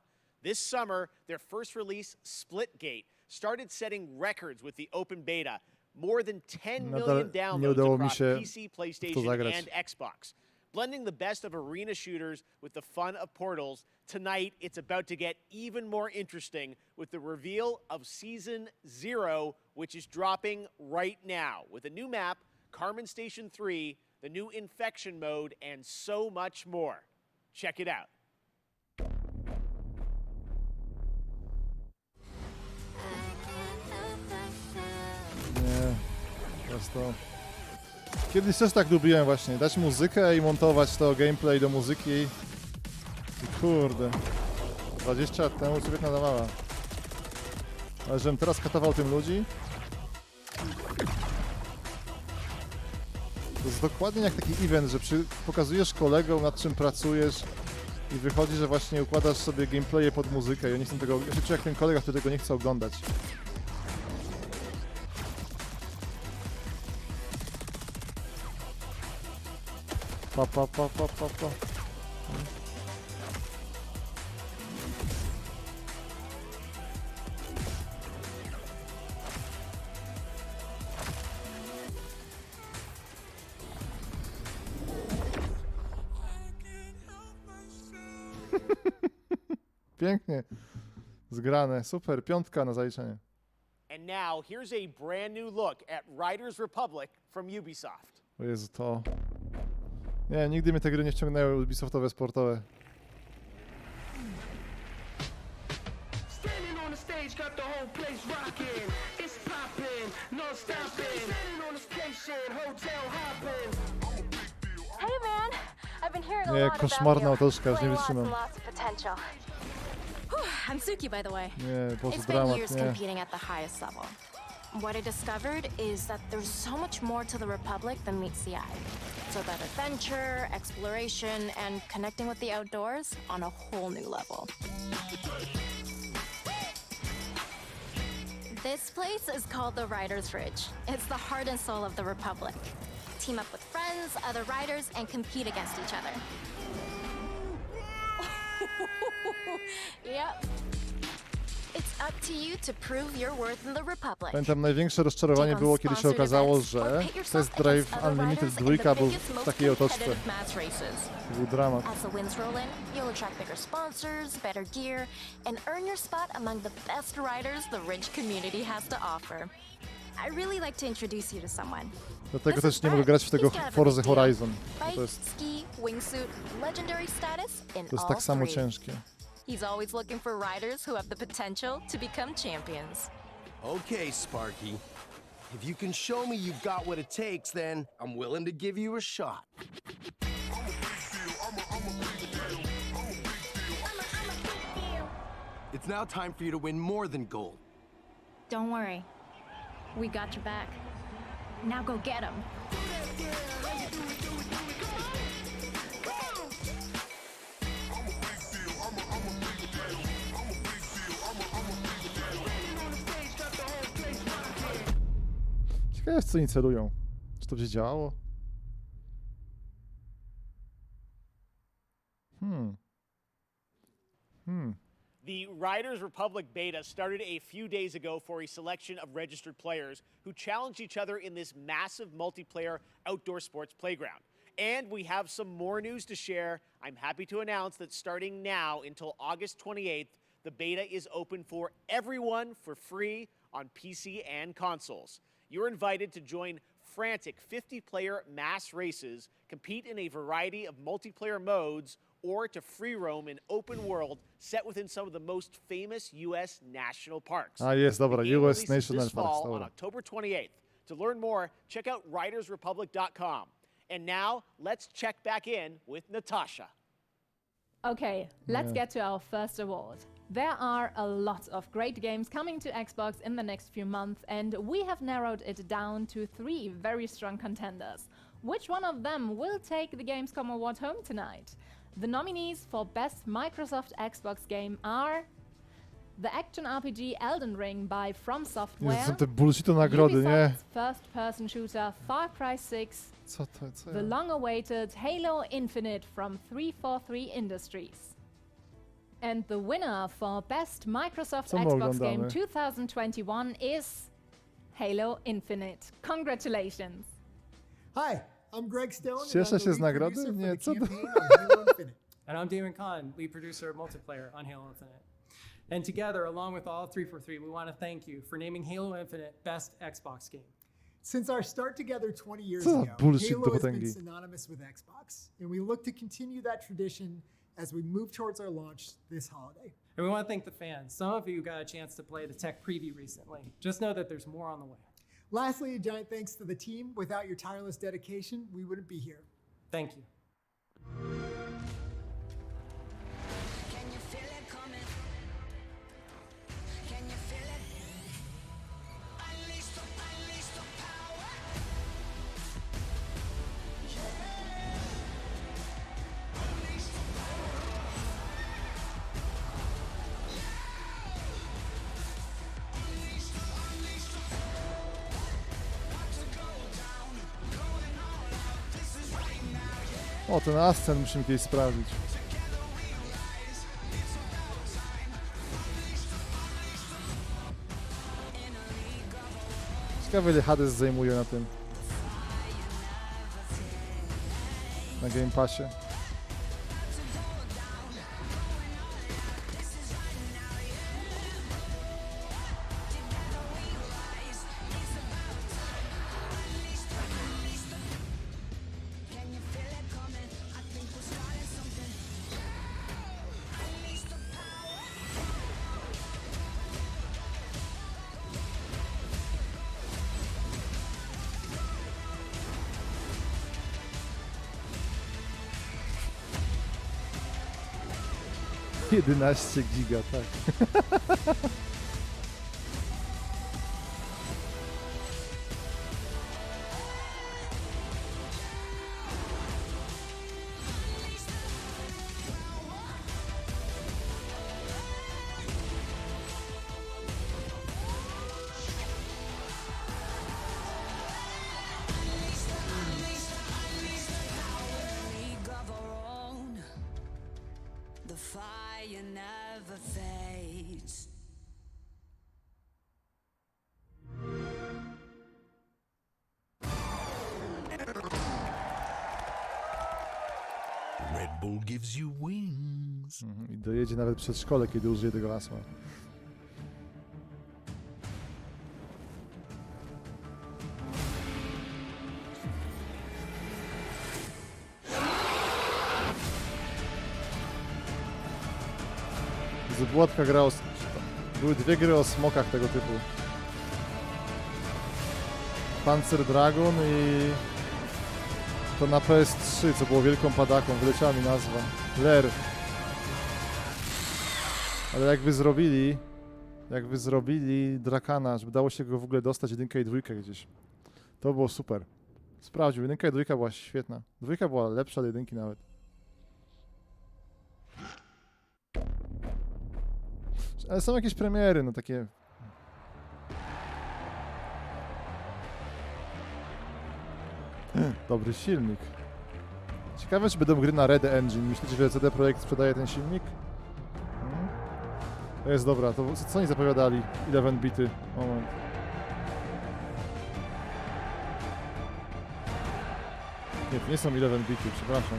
This summer, their first release, Splitgate, started setting records with the open beta. More than 10 million downloads across PC, PlayStation, and Xbox. Blending the best of arena shooters with the fun of Portals, tonight it's about to get even more interesting with the reveal of Season 0, which is dropping right now, with a new map, Carmen Station 3, the new Infection mode, and so much more. Check it out. Nie, teraz to... Kiedyś też tak lubiłem właśnie, dać muzykę i montować to gameplay do muzyki. I kurde, 20 lat temu człowiek nadawała. Ale żebym teraz katował tym ludzi? To jest dokładnie jak taki event, że pokazujesz kolegom, nad czym pracujesz i wychodzi, że właśnie układasz sobie gameplaye pod muzykę i oni chcą tego... Ja się czuję jak ten kolega, który tego nie chce oglądać. Pa. Pięknie. Zgrane. Super. 5 na zaliczenie. And now here's a brand new look at Riders Republic from Ubisoft. O Jezu, to... Nie, nigdy mnie te gry nie wciągnęły Ubisoftowe sportowe. Nie, koszmarna otoczka, już nie wytrzymam. I'm Suki, by the way. Nie, Boże, It's been dramat, years nie. competing at the highest level. What I discovered is that there's so much more to the Republic than meets the eye. So that adventure, exploration, and connecting with the outdoors on a whole new level. This place is called the Riders Ridge. It's the heart and soul of the Republic. Team up with friends, other riders, and compete against each other. Yep. It's up to you to prove your worth in the Republic. Pamiętam, największe rozczarowanie było, kiedy się okazało, że Test Drive Unlimited 2 był w takiej otoczce. To był dramat. As the wins roll in, you'll attract bigger sponsors, better gear, and earn your spot among the best riders the Ridge community has to offer. I really like to introduce you to someone. Dlatego też nie mogę grać w tego Forza Horizon. To jest tak samo ciężkie. He's always looking for riders who have the potential to become champions. Okay, Sparky. If you can show me you've got what it takes, then I'm willing to give you a shot. It's now time for you to win more than gold. Don't worry. We got your back. Now go get him. Ciekawe, w co oni celują. Czy to będzie działało? The Riders Republic beta started a few days ago for a selection of registered players who challenged each other in this massive multiplayer outdoor sports playground. And we have some more news to share. I'm happy to announce that starting now until August 28th, the beta is open for everyone for free on PC and consoles. You're invited to join frantic 50-player mass races, compete in a variety of multiplayer modes, or to free roam an open world set within some of the most famous U.S. national parks. A jest, dobra, The game US releases National this Parks, fall on dobra. October 28th. To learn more, check out ridersrepublic.com. And now, let's check back in with Natasha. Okay, let's get to our first award. There are a lot of great games coming to Xbox in the next few months, and we have narrowed it down to 3 very strong contenders. Which one of them will take the Gamescom award home tonight? The nominees for Best Microsoft Xbox Game are the action RPG Elden Ring by From Jezu, Software, są te bullshito nagrody, nie? Ubisoft's first-person shooter Far Cry 6, Co to, co the ja? long-awaited Halo Infinite from 343 Industries. And the winner for Best Microsoft Co my Xbox Game oglądamy? 2021 is Halo Infinite. Congratulations! Hi, I'm Greg Stone. and Cieszę I'm się the z lead nagrody? producer for Nie, the co to? campaign on Halo Infinite. And I'm Damon Kahn, lead producer of multiplayer on Halo Infinite. And together, along with all 343, we want to thank you for naming Halo Infinite Best Xbox Game. Since our start together 20 years Co za ago, bullshit Halo do has been potęgi. synonymous with Xbox, and we look to continue that tradition as we move towards our launch this holiday. And we want to thank the fans. Some of you got a chance to play the tech preview recently. Just know that there's more on the way. Lastly, a giant thanks to the team. Without your tireless dedication, we wouldn't be here. Thank you. O, ten Ascen musimy kiedyś sprawdzić. Ciekawe, ile Hades zajmuje na tym. Na Game Passie. $11 giga, tak. The fire never fades. Red Bull gives you wings. I dojedzie nawet przed szkole, kiedy użyje tego hasła. Zbłotka gra o... Były dwie gry o smokach tego typu. Panzer Dragon i... To na PS3, co było wielką padaką, wyleciała mi nazwa. Ler. Ale jakby zrobili Drakana, żeby dało się go w ogóle dostać 1 i 2 gdzieś. To było super. Sprawdził, 1 i 2 była świetna. 2 była lepsza od 1 nawet. Ale są jakieś premiery, no takie... Dobry silnik. Ciekawe, czy będą gry na Red Engine. Myślicie, że CD Projekt sprzedaje ten silnik? To jest dobra, to co oni zapowiadali? 11 bity. Moment. Nie, to nie są 11 bity, przepraszam.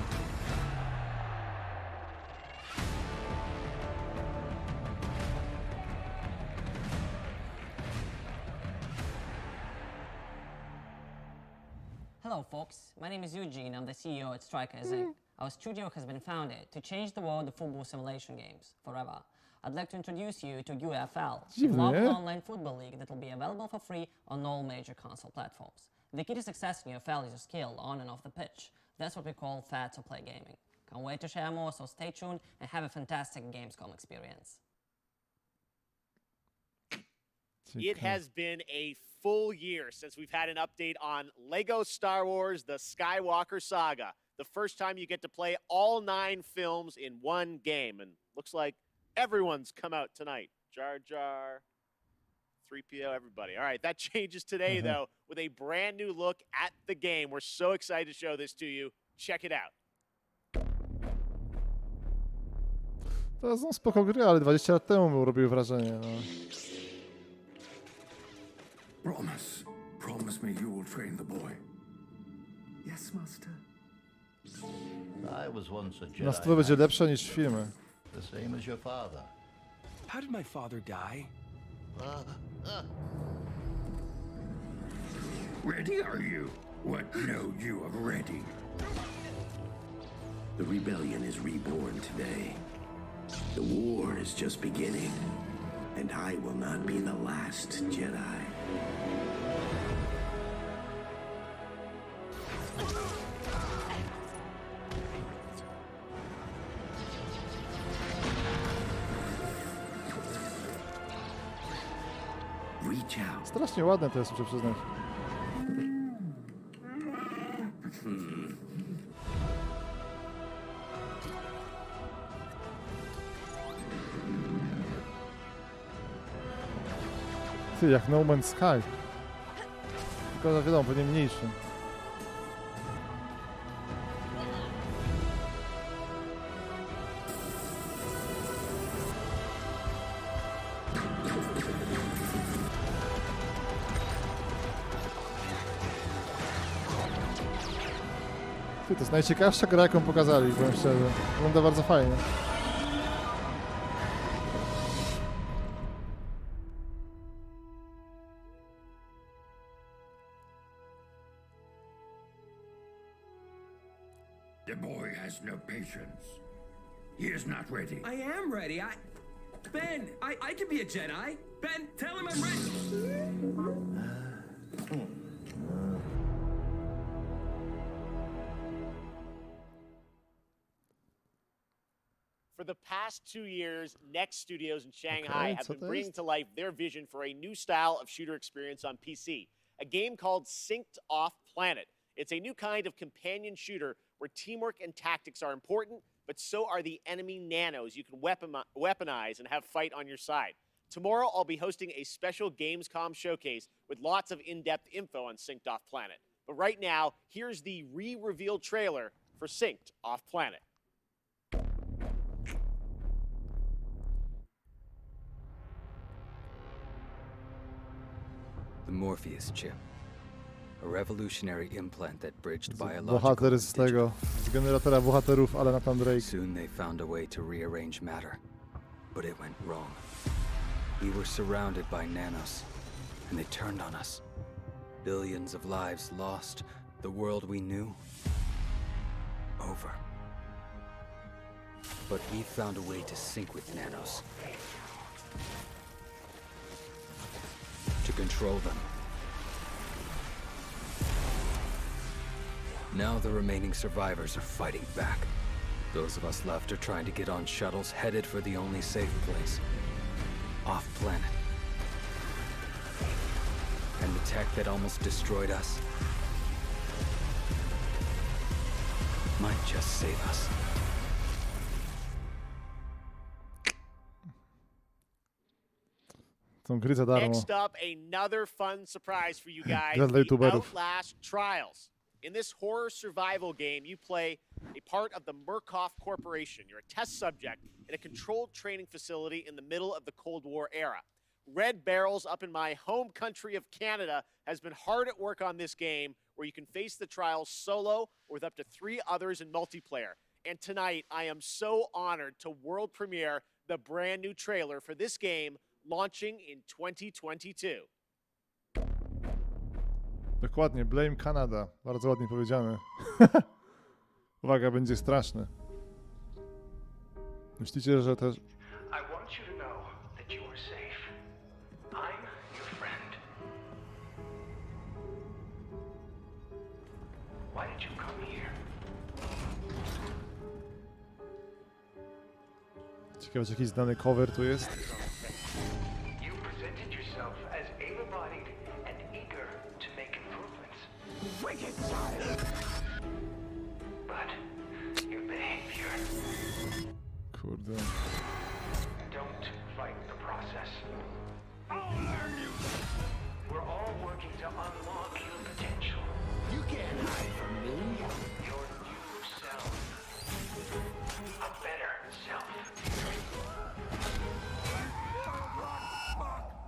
Hello folks, my name is Eugene, I'm the CEO at Strikers Inc. Our studio has been founded to change the world of football simulation games forever. I'd like to introduce you to UFL, a global online football league that will be available for free on all major console platforms. The key to success in UFL is your skill on and off the pitch. That's what we call fair to play gaming. Can't wait to share more, so stay tuned and have a fantastic Gamescom experience. It has been a full year since we've had an update on Lego Star Wars: The Skywalker Saga. The first time you get to play all 9 films in one game. And looks like everyone's come out tonight. Jar Jar, 3PO, everybody. All right, that changes today, though, with a brand new look at the game. We're so excited to show this to you. Check it out. To są spoko gry, ale 20 lat temu robiły wrażenie. No. Promise me you will train the boy. Yes, master. I was once a Jedi. Nastrój będzie lepsze niż filmy. The same as your father. How did my father die? Ready are you? What know you of ready? The rebellion is reborn today. The war is just beginning, and I will not be the last Jedi. Reach out. Strasznie ładne to jest, muszę przyznać. Ty, jak No Man's Sky. Tylko wiadomo, pewnie mniejszy. Ty, to jest najciekawsza gra, jaką pokazali, powiem szczerze. Wygląda bardzo fajnie. The boy has no patience. He is not ready. I am ready. Ben, I can be a Jedi. Ben, tell him I'm ready. For the past 2 years, Next Studios in Shanghai have been bringing to life their vision for a new style of shooter experience on PC, a game called Synced Off Planet. It's a new kind of companion shooter where teamwork and tactics are important, but so are the enemy nanos you can weaponize and have fight on your side. Tomorrow, I'll be hosting a special Gamescom showcase with lots of in-depth info on Synced Off Planet. But right now, here's the re-revealed trailer for Synced Off Planet. The Morpheus chip. A revolutionary implant that bridged biological Bohater z tego, z generatora bohaterów, ale Nathan Drake. Soon they found a way to rearrange matter, but it went wrong. We were surrounded by nanos, and they turned on us. Billions of lives lost, the world we knew, over. But we found a way to sync with nanos. To control them. Now the remaining survivors are fighting back. Those of us left are trying to get on shuttles headed for the only safe place. Off-planet. And the tech that almost destroyed us might just save us. Są gry za darmo. Next up, another fun surprise for you guys, Dla the youtuberów. Outlast Trials. In this horror survival game, you play a part of the Murkoff Corporation. You're a test subject in a controlled training facility in the middle of the Cold War era. Red Barrels up in my home country of Canada has been hard at work on this game where you can face the trials solo or with up to 3 others in multiplayer. And tonight, I am so honored to world premiere the brand new trailer for this game launching in 2022. Dokładnie, Blame Canada. Bardzo ładnie powiedziane. Uwaga, będzie straszne. Myślicie, że też... I want you to know that you are safe. I'm your friend. Why did you come here? Ciekawe, czy jakiś znany cover tu jest. You presented yourself as able-bodied and eager to make improvements. Wicked child! But your behavior... Kurde. Don't Don't fight the process. We're all working to unlock your potential. You can't hide from me. Your new self. A better self.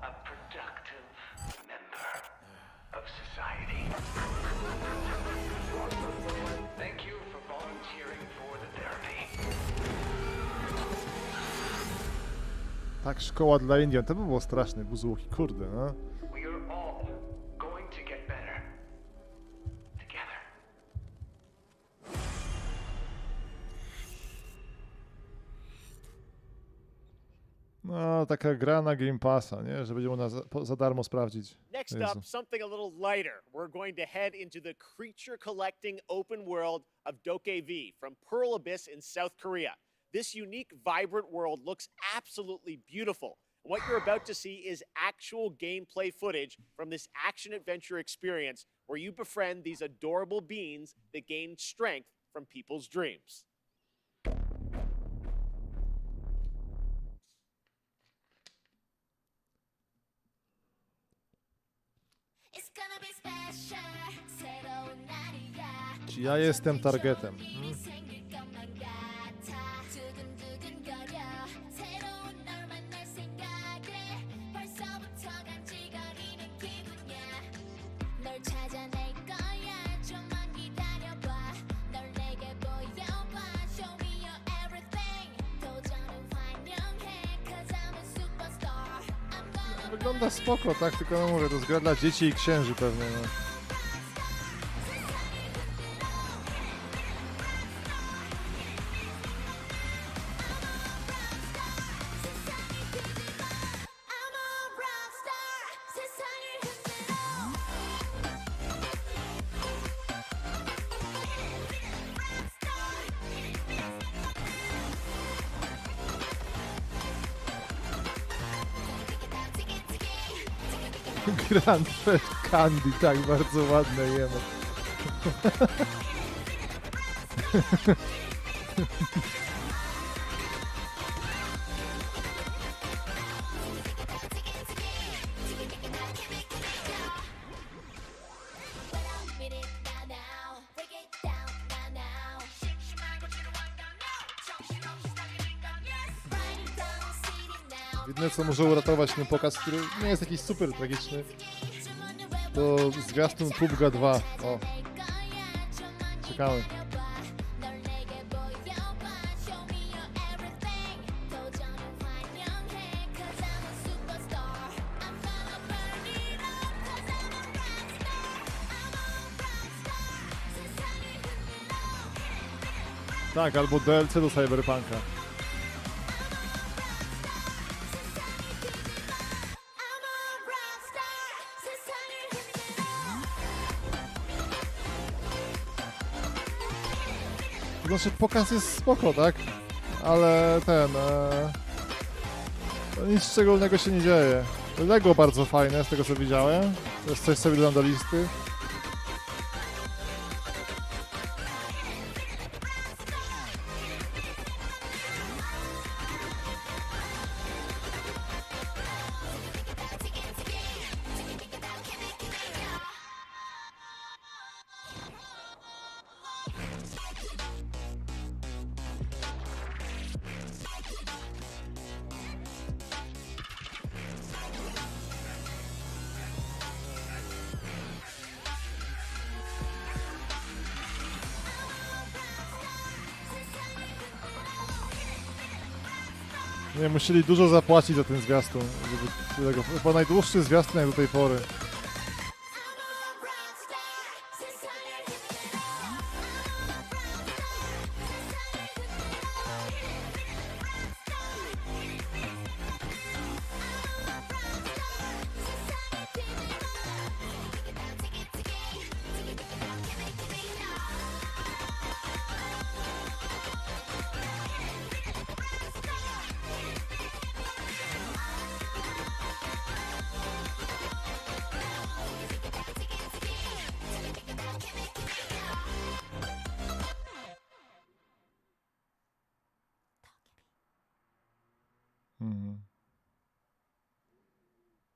A productive member of society. Thank you for volunteering for the therapy. Tak, szkoła dla Indian. To by było straszne, buzułki, kurde, no. We are all going to get better. Together. No, taka gra na Game Passa, nie? Że będzie można za darmo sprawdzić. Next Jezu. up, something a little lighter. We're going to head into the creature collecting open world of Dokev from Pearl Abyss in South Korea. This unique, vibrant world looks absolutely beautiful. What you're about to see is actual gameplay footage from this action-adventure experience where you befriend these adorable beings that gain strength from people's dreams. Ja jestem targetem. Wygląda spoko, tak? Tylko no mówię, to jest gra dla dzieci i księży pewnie, no. Grand Theft Candy, tak, bardzo ładne jemy. Jedyne co może uratować ten pokaz, który nie jest jakiś super tragiczny, to zwiastun PUBG 2. O. Czekamy. Tak, albo DLC do Cyberpunka. Znaczy pokaz jest spoko, tak? Ale ten... nic szczególnego się nie dzieje. Lego bardzo fajne, z tego co widziałem. To jest coś, co dodam do listy. Nie, musieli dużo zapłacić za ten zwiastun, żeby tego, chyba najdłuższy zwiastun jak do tej pory.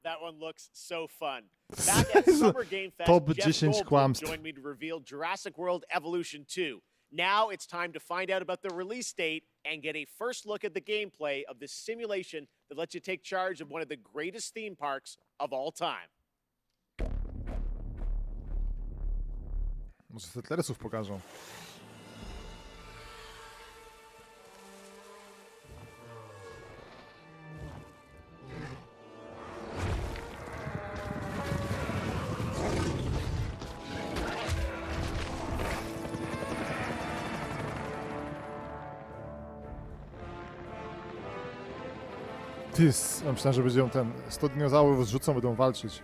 That one looks so fun. Back at Summer Game Fest, Top Jeff 10 Goldblum kłamstw. joined me to reveal Jurassic World Evolution 2. Now it's time to find out about the release date and get a first look at the gameplay of this simulation that lets you take charge of one of the greatest theme parks of all time. Może Settlersów pokażą. Ja myślałem, że będą 100 dinozaurów zrzucą, będą walczyć.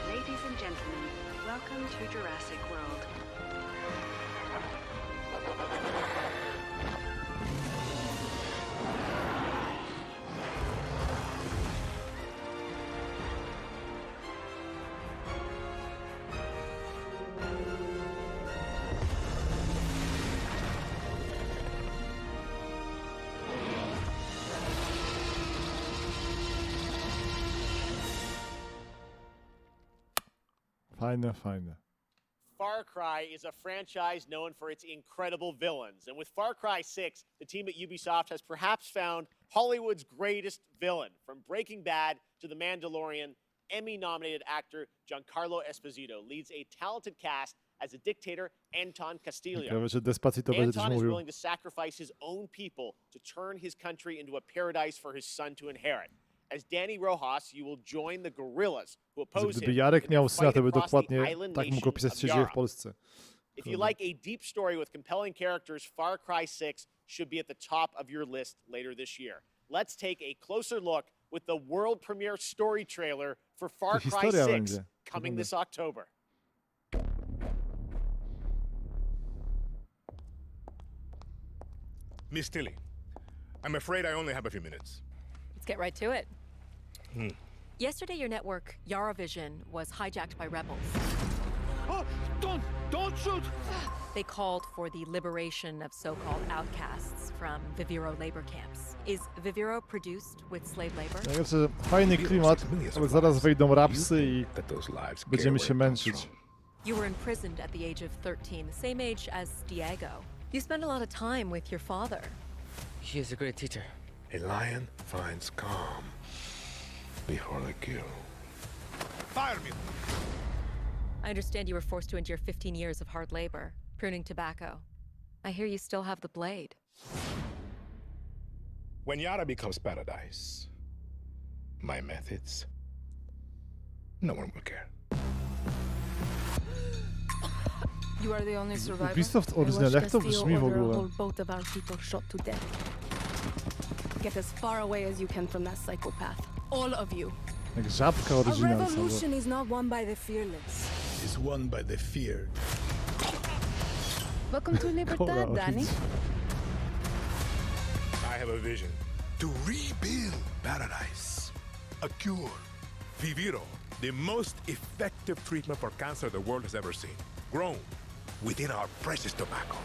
Ladies and gentlemen, welcome to Jurassic World. Fajne. Far Cry is a franchise known for its incredible villains. And with Far Cry 6, the team at Ubisoft has perhaps found Hollywood's greatest villain. From Breaking Bad to The Mandalorian, Emmy-nominated actor Giancarlo Esposito leads a talented cast as a dictator, Anton Castillo. Ciekawe, czy Despacito będzie coś Anton is mówił. willing to sacrifice his own people to turn his country into a paradise for his son to inherit. As Danny Rojas, you will join the guerrillas who oppose Gdyby him Jarek in miał the syna, fight to by across the dokładnie island tak mógł nation opisać, of co się dzieje w Yara. Polsce. If you like a deep story with compelling characters, Far Cry 6 should be at the top of your list later this year. Let's take a closer look with the world premiere story trailer for Far Cry historia 6 będzie. coming this October. Miss Tilly, I'm afraid I only have a few minutes. Let's get right to it. Hmm. Yesterday, your network, Yaravision, was hijacked by rebels. Oh, don't shoot! They called for the liberation of so-called outcasts from Viviro labor camps. Is Viviro produced with slave labor? Ja wiem, że fajny klimat, ale zaraz wejdą rapsy i będziemy się męczyć. You were imprisoned at the age of 13, the same age as Diego. You spend a lot of time with your father. He is a great teacher. A lion finds calm before the kill. Fire me! I understand you were forced to endure 15 years of hard labor, pruning tobacco. I hear you still have the blade. When Yara becomes paradise, my methods, no one will care. You are the only survivor. Ubisoft oryginal, jak to brzmi w ogóle? Both of our people shot to death. Get as far away as you can from that psychopath. All of you. Jak żabka A oryginal. revolution is not won by the fearless. It's won by the feared. Welcome to Libertad, Danny. I have a vision to rebuild paradise. A cure. Viviro, the most effective treatment for cancer the world has ever seen. Grown within our precious tobacco.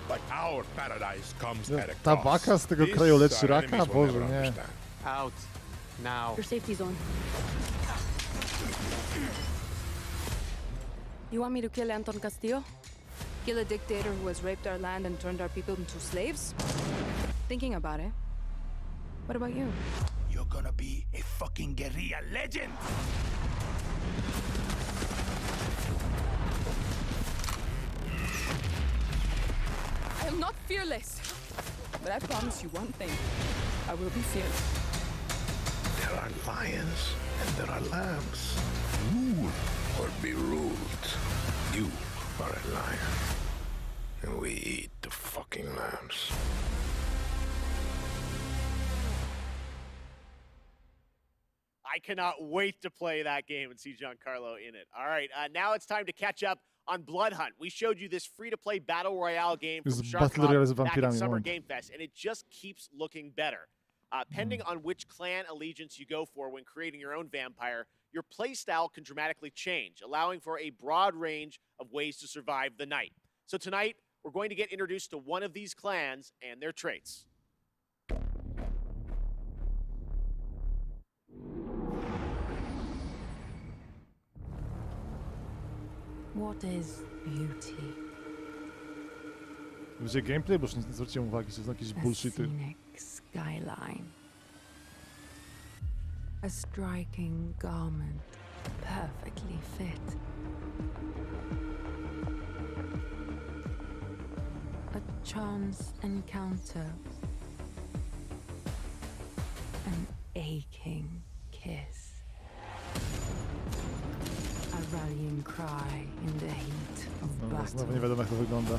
But our paradise comes at a cost. Tabaka z tego kraju leczy raka? Boże, nie. Out. Now. Your safety's on. You want me to kill Anton Castillo? Kill a dictator who has raped our land and turned our people into slaves? Thinking about it. What about you? You're gonna be a fucking guerrilla legend! I am not fearless. but I promise you one thing. I will be fierce. There are lions and there are lambs. Rule or be ruled. You are a lion. And we eat the fucking lambs. I cannot wait to play that game and see Giancarlo in it. All right, now it's time to catch up on Blood Hunt. We showed you this free-to-play battle royale game from Shark back at Summer Game Fest, and it just keeps looking better. Pending on which clan allegiance you go for when creating your own vampire, your playstyle can dramatically change, allowing for a broad range of ways to survive the night. So tonight, we're going to get introduced to one of these clans and their traits. What is beauty? Będzie gameplay, bo już nie zwróciłem uwagi, że są jakieś bullshity. Scenic skyline. A striking garment, perfectly fit. A chance encounter. An aching kiss. A rallying cry in the heat of battle. Znowu nie wiadomo, jak to wygląda.